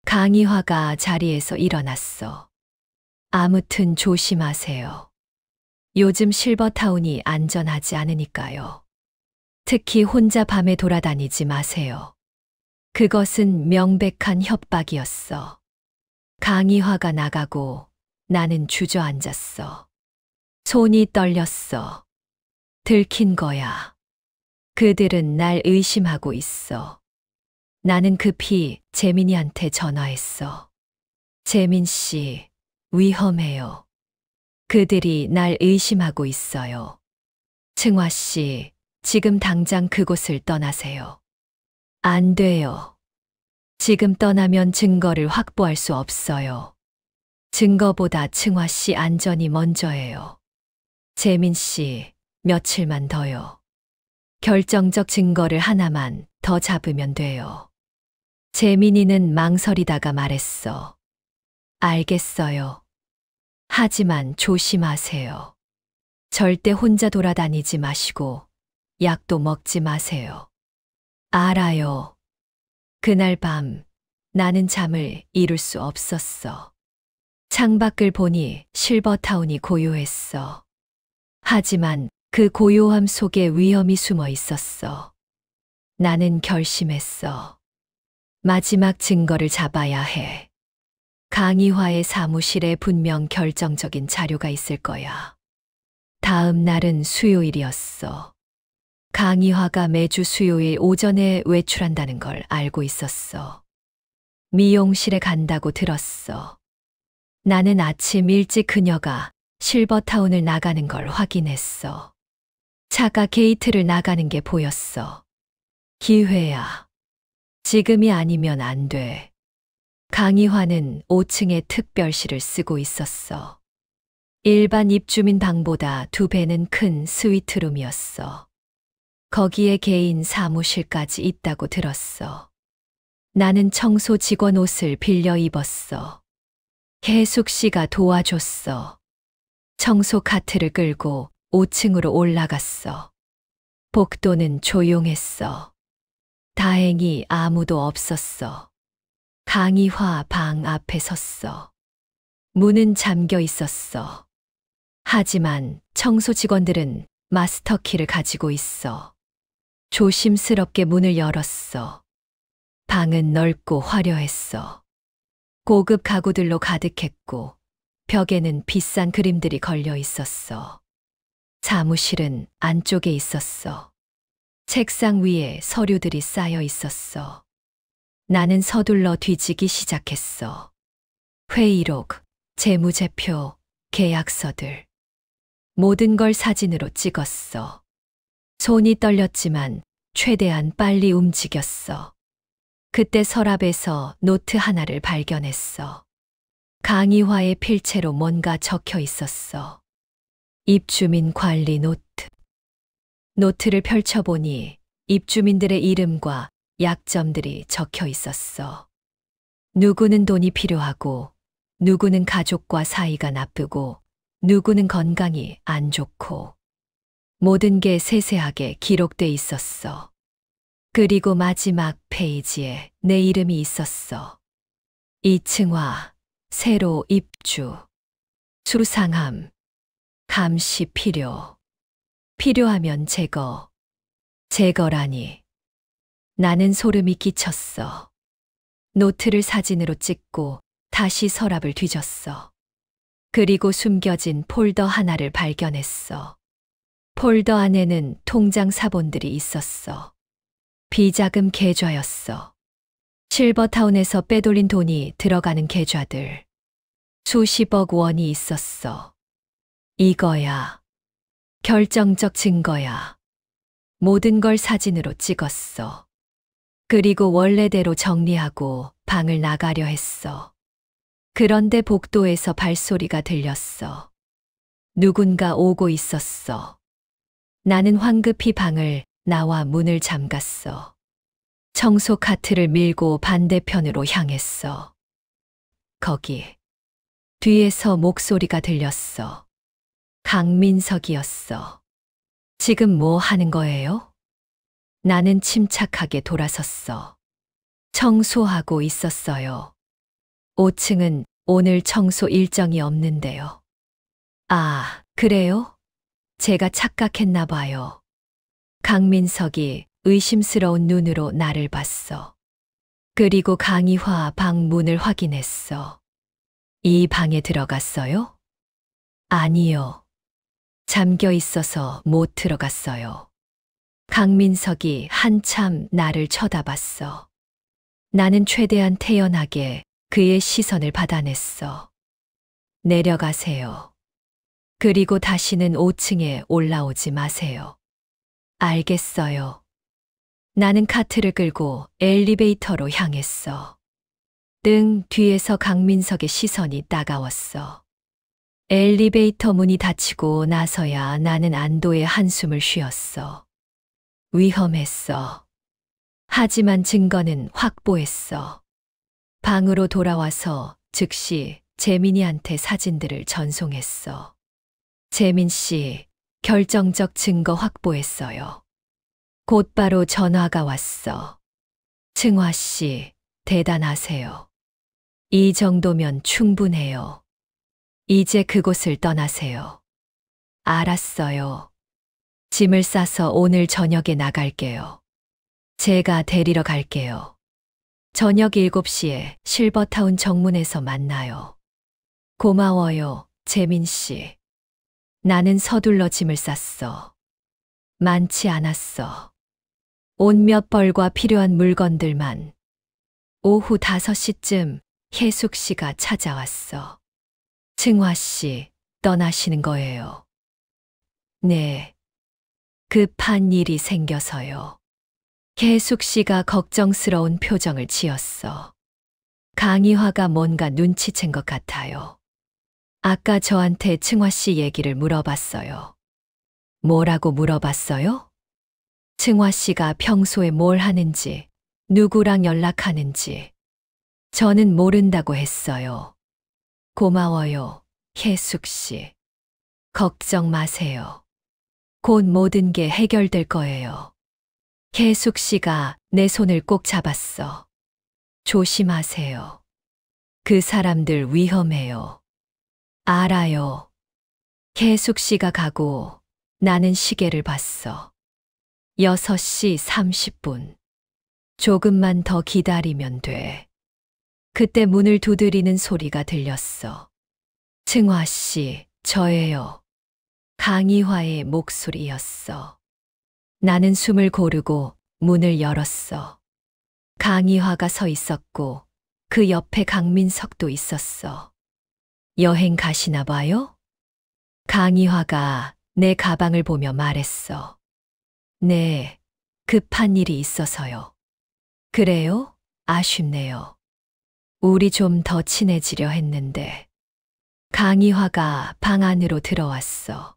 강희화가 자리에서 일어났어. 아무튼 조심하세요. 요즘 실버타운이 안전하지 않으니까요. 특히 혼자 밤에 돌아다니지 마세요. 그것은 명백한 협박이었어. 강희화가 나가고 나는 주저앉았어. 손이 떨렸어. 들킨 거야. 그들은 날 의심하고 있어. 나는 급히 재민이한테 전화했어. 재민 씨, 위험해요. 그들이 날 의심하고 있어요. 승화 씨, 지금 당장 그곳을 떠나세요. 안 돼요. 지금 떠나면 증거를 확보할 수 없어요. 증거보다 승화 씨 안전이 먼저예요. 재민 씨, 며칠만 더요. 결정적 증거를 하나만 더 잡으면 돼요. 재민이는 망설이다가 말했어. 알겠어요. 하지만 조심하세요. 절대 혼자 돌아다니지 마시고 약도 먹지 마세요. 알아요. 그날 밤 나는 잠을 이룰 수 없었어. 창밖을 보니 실버타운이 고요했어. 하지만 그 고요함 속에 위험이 숨어 있었어. 나는 결심했어. 마지막 증거를 잡아야 해. 강희화의 사무실에 분명 결정적인 자료가 있을 거야. 다음 날은 수요일이었어. 강희화가 매주 수요일 오전에 외출한다는 걸 알고 있었어. 미용실에 간다고 들었어. 나는 아침 일찍 그녀가 실버타운을 나가는 걸 확인했어. 차가 게이트를 나가는 게 보였어. 기회야. 지금이 아니면 안 돼. 강희화는 5층에 특별실을 쓰고 있었어. 일반 입주민 방보다 2배는 큰 스위트룸이었어. 거기에 개인 사무실까지 있다고 들었어. 나는 청소 직원 옷을 빌려 입었어. 혜숙 씨가 도와줬어. 청소 카트를 끌고 5층으로 올라갔어. 복도는 조용했어. 다행히 아무도 없었어. 강희화 방 앞에 섰어. 문은 잠겨 있었어. 하지만 청소 직원들은 마스터키를 가지고 있어. 조심스럽게 문을 열었어. 방은 넓고 화려했어. 고급 가구들로 가득했고 벽에는 비싼 그림들이 걸려 있었어. 사무실은 안쪽에 있었어. 책상 위에 서류들이 쌓여 있었어. 나는 서둘러 뒤지기 시작했어. 회의록, 재무제표, 계약서들. 모든 걸 사진으로 찍었어. 손이 떨렸지만 최대한 빨리 움직였어. 그때 서랍에서 노트 하나를 발견했어. 강희화의 필체로 뭔가 적혀 있었어. 입주민 관리 노트. 노트를 펼쳐보니 입주민들의 이름과 약점들이 적혀 있었어. 누구는 돈이 필요하고, 누구는 가족과 사이가 나쁘고, 누구는 건강이 안 좋고. 모든 게 세세하게 기록돼 있었어. 그리고 마지막 페이지에 내 이름이 있었어. 이층화, 새로 입주, 수상함, 감시 필요, 필요하면 제거, 제거라니. 나는 소름이 끼쳤어. 노트를 사진으로 찍고 다시 서랍을 뒤졌어. 그리고 숨겨진 폴더 하나를 발견했어. 폴더 안에는 통장 사본들이 있었어. 비자금 계좌였어. 실버타운에서 빼돌린 돈이 들어가는 계좌들. 수십억 원이 있었어. 이거야. 결정적 증거야. 모든 걸 사진으로 찍었어. 그리고 원래대로 정리하고 방을 나가려 했어. 그런데 복도에서 발소리가 들렸어. 누군가 오고 있었어. 나는 황급히 방을 나와 문을 잠갔어. 청소 카트를 밀고 반대편으로 향했어. 거기. 뒤에서 목소리가 들렸어. 강민석이었어. 지금 뭐 하는 거예요? 나는 침착하게 돌아섰어. 청소하고 있었어요. 5층은 오늘 청소 일정이 없는데요. 아, 그래요? 제가 착각했나 봐요. 강민석이 의심스러운 눈으로 나를 봤어. 그리고 강희화 방 문을 확인했어. 이 방에 들어갔어요? 아니요. 잠겨 있어서 못 들어갔어요. 강민석이 한참 나를 쳐다봤어. 나는 최대한 태연하게 그의 시선을 받아냈어. 내려가세요. 그리고 다시는 5층에 올라오지 마세요. 알겠어요. 나는 카트를 끌고 엘리베이터로 향했어. 등 뒤에서 강민석의 시선이 따가웠어. 엘리베이터 문이 닫히고 나서야 나는 안도의 한숨을 쉬었어. 위험했어. 하지만 증거는 확보했어. 방으로 돌아와서 즉시 재민이한테 사진들을 전송했어. 재민 씨, 결정적 증거 확보했어요. 곧바로 전화가 왔어. 승화 씨, 대단하세요. 이 정도면 충분해요. 이제 그곳을 떠나세요. 알았어요. 짐을 싸서 오늘 저녁에 나갈게요. 제가 데리러 갈게요. 저녁 7시에 실버타운 정문에서 만나요. 고마워요, 재민 씨. 나는 서둘러 짐을 쌌어. 많지 않았어. 옷 몇 벌과 필요한 물건들만. 오후 5시쯤 혜숙 씨가 찾아왔어. 승화 씨, 떠나시는 거예요. 네. 급한 일이 생겨서요. 혜숙 씨가 걱정스러운 표정을 지었어. 강희화가 뭔가 눈치챈 것 같아요. 아까 저한테 승화 씨 얘기를 물어봤어요. 뭐라고 물어봤어요? 승화 씨가 평소에 뭘 하는지, 누구랑 연락하는지. 저는 모른다고 했어요. 고마워요, 혜숙 씨. 걱정 마세요. 곧 모든 게 해결될 거예요. 혜숙 씨가 내 손을 꼭 잡았어. 조심하세요. 그 사람들 위험해요. 알아요. 혜숙 씨가 가고 나는 시계를 봤어. 6시 30분. 조금만 더 기다리면 돼. 그때 문을 두드리는 소리가 들렸어. 승화 씨, 저예요. 강희화의 목소리였어. 나는 숨을 고르고 문을 열었어. 강희화가 서 있었고 그 옆에 강민석도 있었어. 여행 가시나 봐요? 강희화가 내 가방을 보며 말했어. 네, 급한 일이 있어서요. 그래요? 아쉽네요. 우리 좀 더 친해지려 했는데. 강희화가 방 안으로 들어왔어.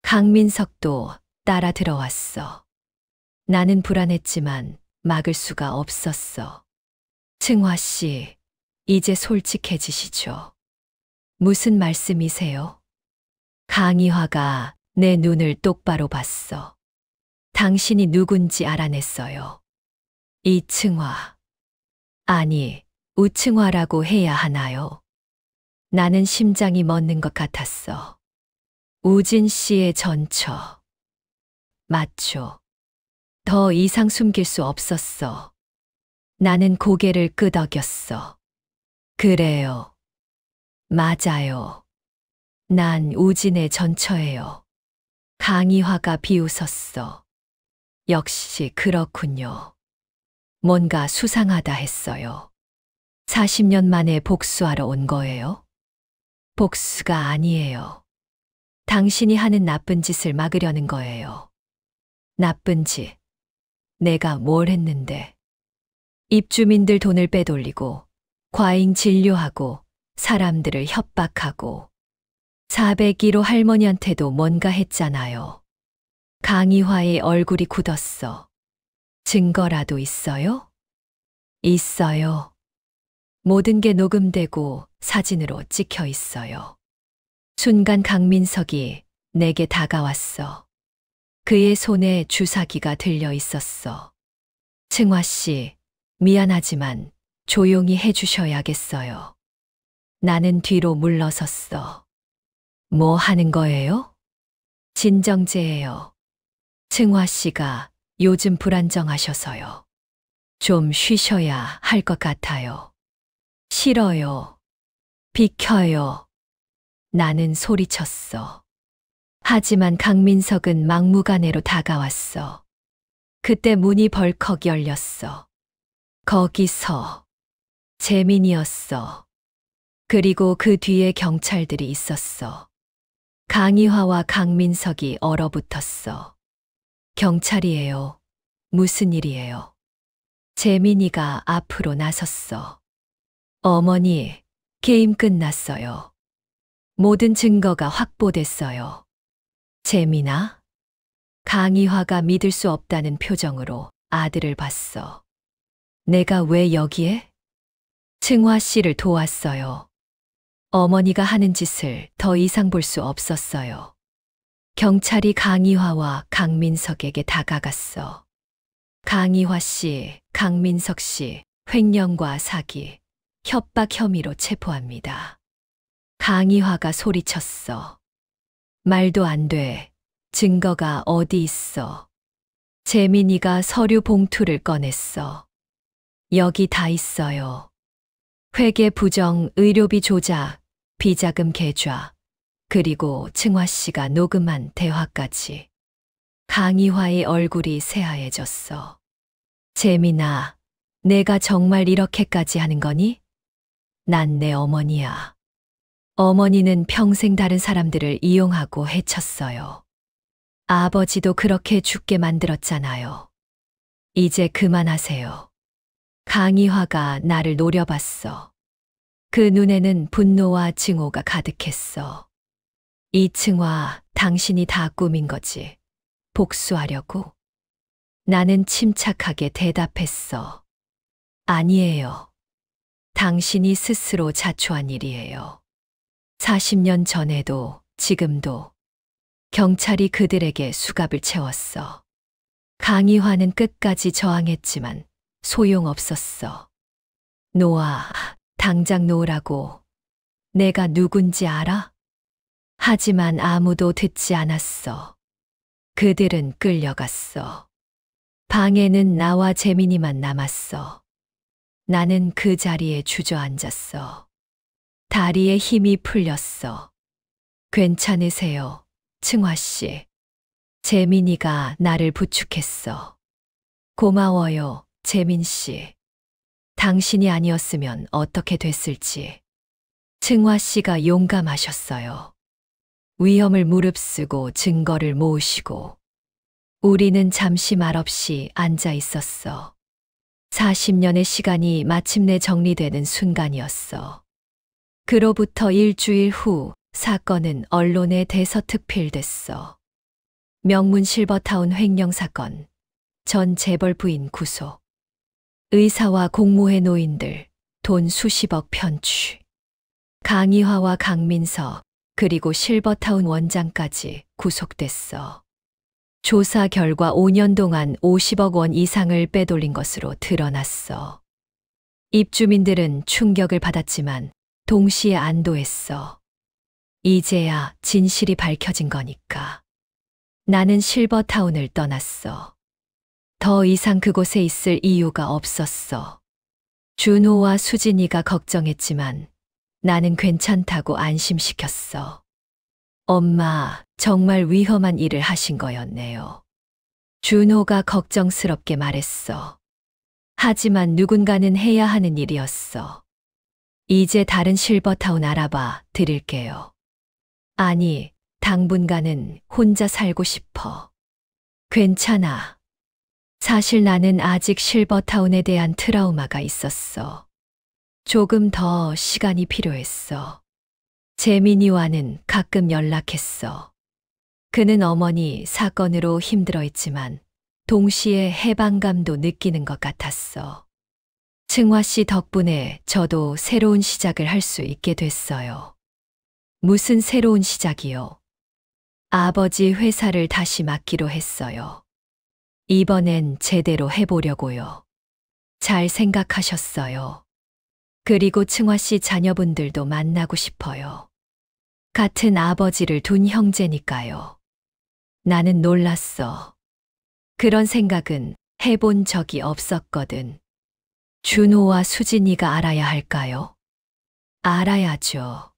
강민석도 따라 들어왔어. 나는 불안했지만 막을 수가 없었어. 승화 씨, 이제 솔직해지시죠. 무슨 말씀이세요? 강희화가 내 눈을 똑바로 봤어. 당신이 누군지 알아냈어요. 이승화. 아니, 우승화라고 해야 하나요? 나는 심장이 멎는 것 같았어. 우진 씨의 전처. 맞죠. 더 이상 숨길 수 없었어. 나는 고개를 끄덕였어. 그래요. 맞아요. 난 우진의 전처예요. 강희화가 비웃었어. 역시 그렇군요. 뭔가 수상하다 했어요. 40년 만에 복수하러 온 거예요? 복수가 아니에요. 당신이 하는 나쁜 짓을 막으려는 거예요. 나쁜 짓. 내가 뭘 했는데. 입주민들 돈을 빼돌리고, 과잉 진료하고, 사람들을 협박하고, 401호 할머니한테도 뭔가 했잖아요. 강희화의 얼굴이 굳었어. 증거라도 있어요? 있어요. 모든 게 녹음되고 사진으로 찍혀 있어요. 순간 강민석이 내게 다가왔어. 그의 손에 주사기가 들려 있었어. 승화 씨, 미안하지만 조용히 해주셔야겠어요. 나는 뒤로 물러섰어. 뭐 하는 거예요? 진정제예요. 승화 씨가 요즘 불안정하셔서요. 좀 쉬셔야 할 것 같아요. 싫어요. 비켜요. 나는 소리쳤어. 하지만 강민석은 막무가내로 다가왔어. 그때 문이 벌컥 열렸어. 거기서 재민이었어. 그리고 그 뒤에 경찰들이 있었어. 강희화와 강민석이 얼어붙었어. 경찰이에요. 무슨 일이에요? 재민이가 앞으로 나섰어. 어머니, 게임 끝났어요. 모든 증거가 확보됐어요. 재민아? 강희화가 믿을 수 없다는 표정으로 아들을 봤어. 내가 왜 여기에? 승화 씨를 도왔어요. 어머니가 하는 짓을 더 이상 볼 수 없었어요. 경찰이 강희화와 강민석에게 다가갔어. 강희화 씨, 강민석 씨, 횡령과 사기, 협박 혐의로 체포합니다. 강희화가 소리쳤어. 말도 안 돼. 증거가 어디 있어? 재민이가 서류 봉투를 꺼냈어. 여기 다 있어요. 회계 부정, 의료비 조작, 비자금 계좌, 그리고 승화 씨가 녹음한 대화까지. 강희화의 얼굴이 새하얘졌어. 재민아, 내가 정말 이렇게까지 하는 거니? 난 내 어머니야. 어머니는 평생 다른 사람들을 이용하고 해쳤어요. 아버지도 그렇게 죽게 만들었잖아요. 이제 그만하세요. 강희화가 나를 노려봤어. 그 눈에는 분노와 증오가 가득했어. 이승화, 당신이 다 꾸민 거지. 복수하려고? 나는 침착하게 대답했어. 아니에요. 당신이 스스로 자초한 일이에요. 40년 전에도 지금도 경찰이 그들에게 수갑을 채웠어. 강희화는 끝까지 저항했지만 소용없었어. 놓아, 당장 놓으라고. 내가 누군지 알아? 하지만 아무도 듣지 않았어. 그들은 끌려갔어. 방에는 나와 재민이만 남았어. 나는 그 자리에 주저앉았어. 다리에 힘이 풀렸어. 괜찮으세요, 승화 씨. 재민이가 나를 부축했어. 고마워요, 재민 씨. 당신이 아니었으면 어떻게 됐을지. 승화 씨가 용감하셨어요. 위험을 무릅쓰고 증거를 모으시고. 우리는 잠시 말없이 앉아 있었어. 40년의 시간이 마침내 정리되는 순간이었어. 그로부터 일주일 후 사건은 언론에 대서특필됐어. 명문 실버타운 횡령 사건, 전 재벌 부인 구속, 의사와 공무회 노인들, 돈 수십억 편취, 강희화와 강민석, 그리고 실버타운 원장까지 구속됐어. 조사 결과 5년 동안 50억 원 이상을 빼돌린 것으로 드러났어. 입주민들은 충격을 받았지만 동시에 안도했어. 이제야 진실이 밝혀진 거니까. 나는 실버타운을 떠났어. 더 이상 그곳에 있을 이유가 없었어. 준호와 수진이가 걱정했지만 나는 괜찮다고 안심시켰어. 엄마, 정말 위험한 일을 하신 거였네요. 준호가 걱정스럽게 말했어. 하지만 누군가는 해야 하는 일이었어. 이제 다른 실버타운 알아봐 드릴게요. 아니, 당분간은 혼자 살고 싶어. 괜찮아. 사실 나는 아직 실버타운에 대한 트라우마가 있었어. 조금 더 시간이 필요했어. 재민이와는 가끔 연락했어. 그는 어머니 사건으로 힘들어했지만 동시에 해방감도 느끼는 것 같았어. 승화 씨 덕분에 저도 새로운 시작을 할 수 있게 됐어요. 무슨 새로운 시작이요? 아버지 회사를 다시 맡기로 했어요. 이번엔 제대로 해보려고요. 잘 생각하셨어요. 그리고 승화 씨 자녀분들도 만나고 싶어요. 같은 아버지를 둔 형제니까요. 나는 놀랐어. 그런 생각은 해본 적이 없었거든. 준호와 수진이가 알아야 할까요? 알아야죠.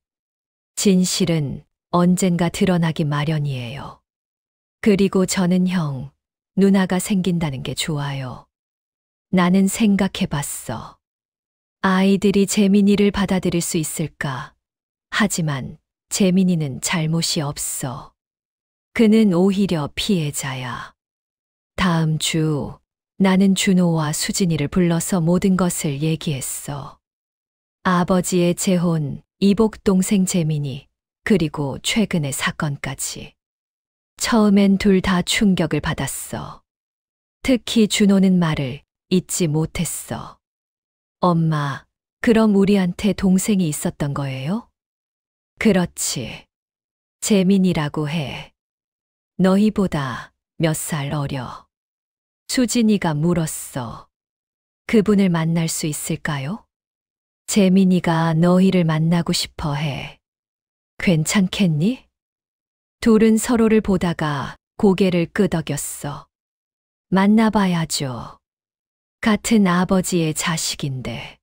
진실은 언젠가 드러나기 마련이에요. 그리고 저는 형, 누나가 생긴다는 게 좋아요. 나는 생각해봤어. 아이들이 재민이를 받아들일 수 있을까? 하지만 재민이는 잘못이 없어. 그는 오히려 피해자야. 다음 주 나는 준호와 수진이를 불러서 모든 것을 얘기했어. 아버지의 재혼, 이복 동생 재민이, 그리고 최근의 사건까지. 처음엔 둘 다 충격을 받았어. 특히 준호는 말을 잊지 못했어. 엄마, 그럼 우리한테 동생이 있었던 거예요? 그렇지. 재민이라고 해. 너희보다 몇 살 어려. 수진이가 물었어. 그분을 만날 수 있을까요? 재민이가 너희를 만나고 싶어 해. 괜찮겠니? 둘은 서로를 보다가 고개를 끄덕였어. 만나봐야죠. 같은 아버지의 자식인데.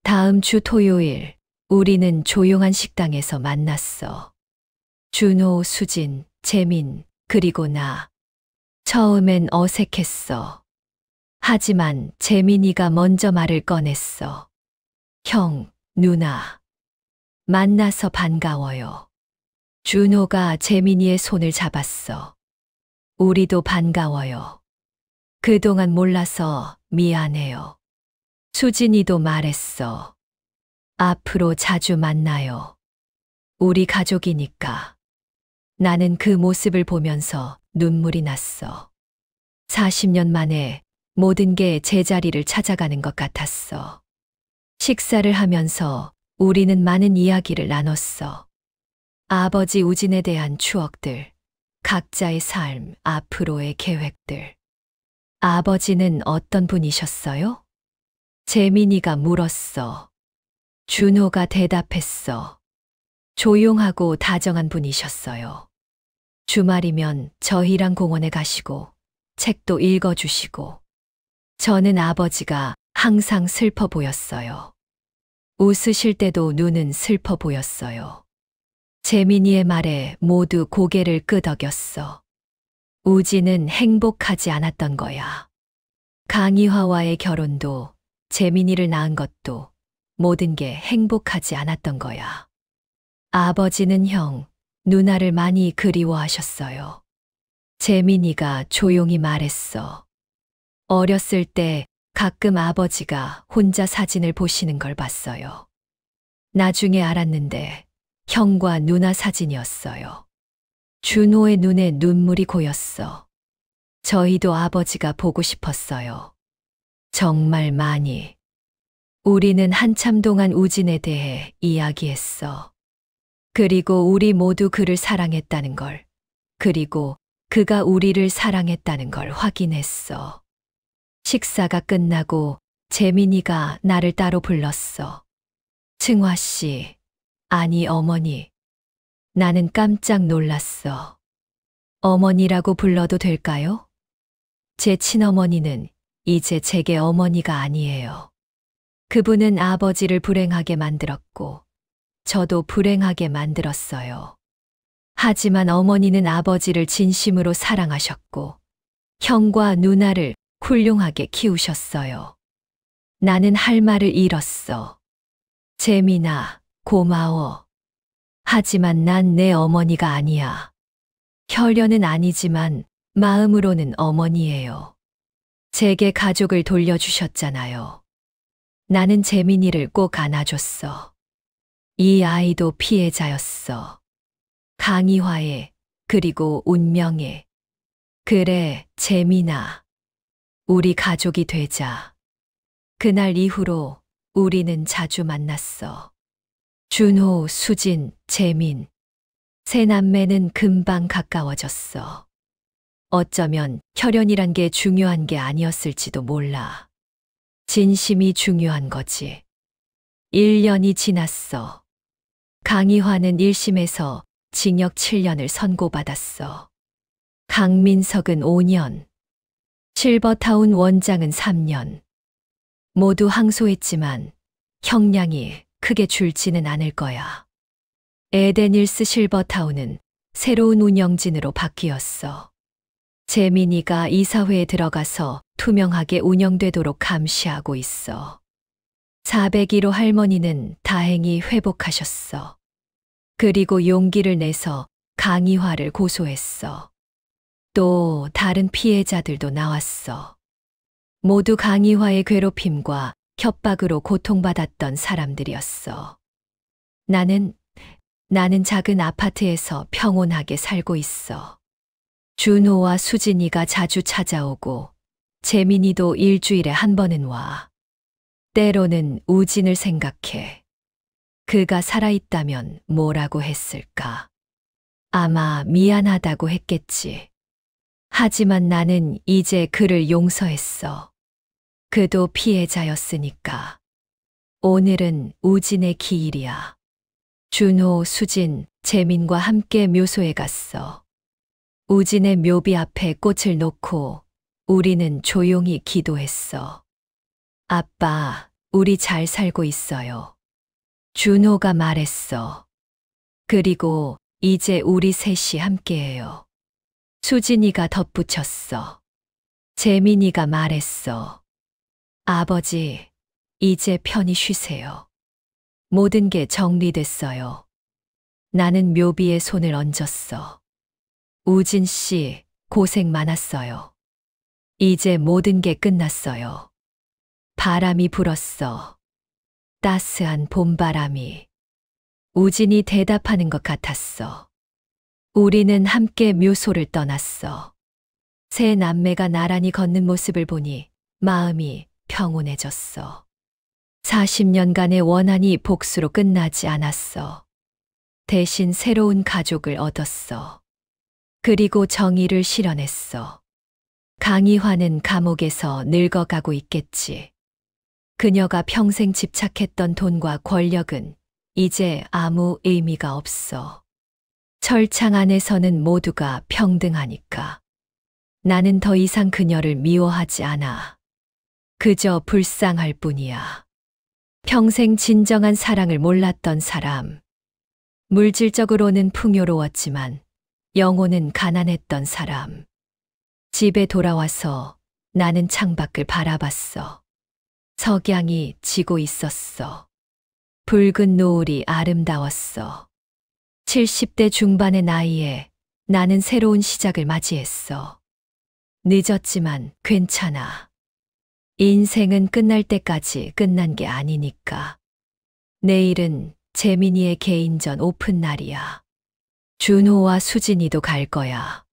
다음 주 토요일 우리는 조용한 식당에서 만났어. 준호, 수진, 재민, 그리고 나. 처음엔 어색했어. 하지만 재민이가 먼저 말을 꺼냈어. 형, 누나. 만나서 반가워요. 준호가 재민이의 손을 잡았어. 우리도 반가워요. 그동안 몰라서 미안해요. 수진이도 말했어. 앞으로 자주 만나요. 우리 가족이니까. 나는 그 모습을 보면서 눈물이 났어. 40년 만에 모든 게 제자리를 찾아가는 것 같았어. 식사를 하면서 우리는 많은 이야기를 나눴어. 아버지 우진에 대한 추억들, 각자의 삶, 앞으로의 계획들. 아버지는 어떤 분이셨어요? 재민이가 물었어. 준호가 대답했어. 조용하고 다정한 분이셨어요. 주말이면 저희랑 공원에 가시고 책도 읽어주시고. 저는 아버지가 항상 슬퍼 보였어요. 웃으실 때도 눈은 슬퍼 보였어요. 재민이의 말에 모두 고개를 끄덕였어. 우진은 행복하지 않았던 거야. 강희화와의 결혼도 재민이를 낳은 것도 모든 게 행복하지 않았던 거야. 아버지는 형, 누나를 많이 그리워하셨어요. 재민이가 조용히 말했어. 어렸을 때 가끔 아버지가 혼자 사진을 보시는 걸 봤어요. 나중에 알았는데 형과 누나 사진이었어요. 준호의 눈에 눈물이 고였어. 저희도 아버지가 보고 싶었어요. 정말 많이. 우리는 한참 동안 우진에 대해 이야기했어. 그리고 우리 모두 그를 사랑했다는 걸, 그리고 그가 우리를 사랑했다는 걸 확인했어. 식사가 끝나고 재민이가 나를 따로 불렀어. 승화 씨, 아니 어머니. 나는 깜짝 놀랐어. 어머니라고 불러도 될까요? 제 친어머니는 이제 제게 어머니가 아니에요. 그분은 아버지를 불행하게 만들었고, 저도 불행하게 만들었어요. 하지만 어머니는 아버지를 진심으로 사랑하셨고, 형과 누나를 훌륭하게 키우셨어요. 나는 할 말을 잃었어. 재민아, 고마워. 하지만 난 내 어머니가 아니야. 혈연은 아니지만 마음으로는 어머니예요. 제게 가족을 돌려주셨잖아요. 나는 재민이를 꼭 안아줬어. 이 아이도 피해자였어. 강희화의, 그리고 운명의. 그래, 재민아. 우리 가족이 되자. 그날 이후로 우리는 자주 만났어. 준호, 수진, 재민. 세 남매는 금방 가까워졌어. 어쩌면 혈연이란 게 중요한 게 아니었을지도 몰라. 진심이 중요한 거지. 1년이 지났어. 강희화는 1심에서 징역 7년을 선고받았어. 강민석은 5년. 실버타운 원장은 3년. 모두 항소했지만 형량이 크게 줄지는 않을 거야. 에덴힐스 실버타운은 새로운 운영진으로 바뀌었어. 재민이가 이사회에 들어가서 투명하게 운영되도록 감시하고 있어. 401호 할머니는 다행히 회복하셨어. 그리고 용기를 내서 강희화를 고소했어. 또 다른 피해자들도 나왔어. 모두 강희화의 괴롭힘과 협박으로 고통받았던 사람들이었어. 나는 작은 아파트에서 평온하게 살고 있어. 준호와 수진이가 자주 찾아오고 재민이도 일주일에 한 번은 와. 때로는 우진을 생각해. 그가 살아있다면 뭐라고 했을까? 아마 미안하다고 했겠지. 하지만 나는 이제 그를 용서했어. 그도 피해자였으니까. 오늘은 우진의 기일이야. 준호, 수진, 재민과 함께 묘소에 갔어. 우진의 묘비 앞에 꽃을 놓고 우리는 조용히 기도했어. 아빠, 우리 잘 살고 있어요. 준호가 말했어. 그리고 이제 우리 셋이 함께해요. 수진이가 덧붙였어. 재민이가 말했어. 아버지, 이제 편히 쉬세요. 모든 게 정리됐어요. 나는 묘비에 손을 얹었어. 우진 씨, 고생 많았어요. 이제 모든 게 끝났어요. 바람이 불었어. 따스한 봄바람이. 우진이 대답하는 것 같았어. 우리는 함께 묘소를 떠났어. 세 남매가 나란히 걷는 모습을 보니 마음이 평온해졌어. 40년간의 원한이 복수로 끝나지 않았어. 대신 새로운 가족을 얻었어. 그리고 정의를 실현했어. 강희화는 감옥에서 늙어가고 있겠지. 그녀가 평생 집착했던 돈과 권력은 이제 아무 의미가 없어. 철창 안에서는 모두가 평등하니까. 나는 더 이상 그녀를 미워하지 않아. 그저 불쌍할 뿐이야. 평생 진정한 사랑을 몰랐던 사람. 물질적으로는 풍요로웠지만 영혼은 가난했던 사람. 집에 돌아와서 나는 창밖을 바라봤어. 석양이 지고 있었어. 붉은 노을이 아름다웠어. 70대 중반의 나이에 나는 새로운 시작을 맞이했어. 늦었지만 괜찮아. 인생은 끝날 때까지 끝난 게 아니니까. 내일은 재민이의 개인전 오픈 날이야. 준호와 수진이도 갈 거야.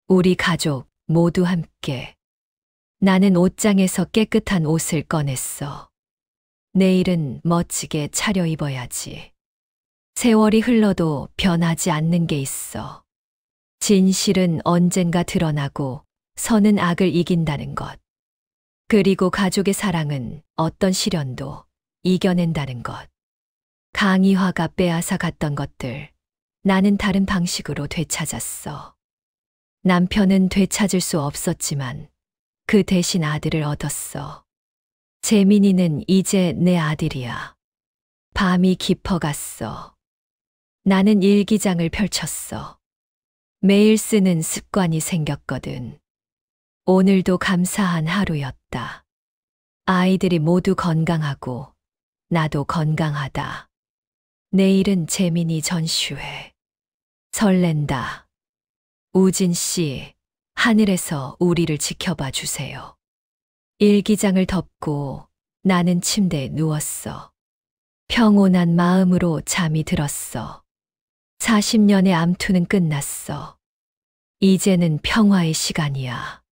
우리 가족 모두 함께. 나는 옷장에서 깨끗한 옷을 꺼냈어. 내일은 멋지게 차려입어야지. 세월이 흘러도 변하지 않는 게 있어. 진실은 언젠가 드러나고 선은 악을 이긴다는 것. 그리고 가족의 사랑은 어떤 시련도 이겨낸다는 것. 강희화가 빼앗아 갔던 것들, 나는 다른 방식으로 되찾았어. 남편은 되찾을 수 없었지만 그 대신 아들을 얻었어. 재민이는 이제 내 아들이야. 밤이 깊어갔어. 나는 일기장을 펼쳤어. 매일 쓰는 습관이 생겼거든. 오늘도 감사한 하루였다. 아이들이 모두 건강하고 나도 건강하다. 내일은 재민이 전시회. 설렌다. 우진 씨, 하늘에서 우리를 지켜봐 주세요. 일기장을 덮고 나는 침대에 누웠어. 평온한 마음으로 잠이 들었어. 40년의 암투는 끝났어. 이제는 평화의 시간이야.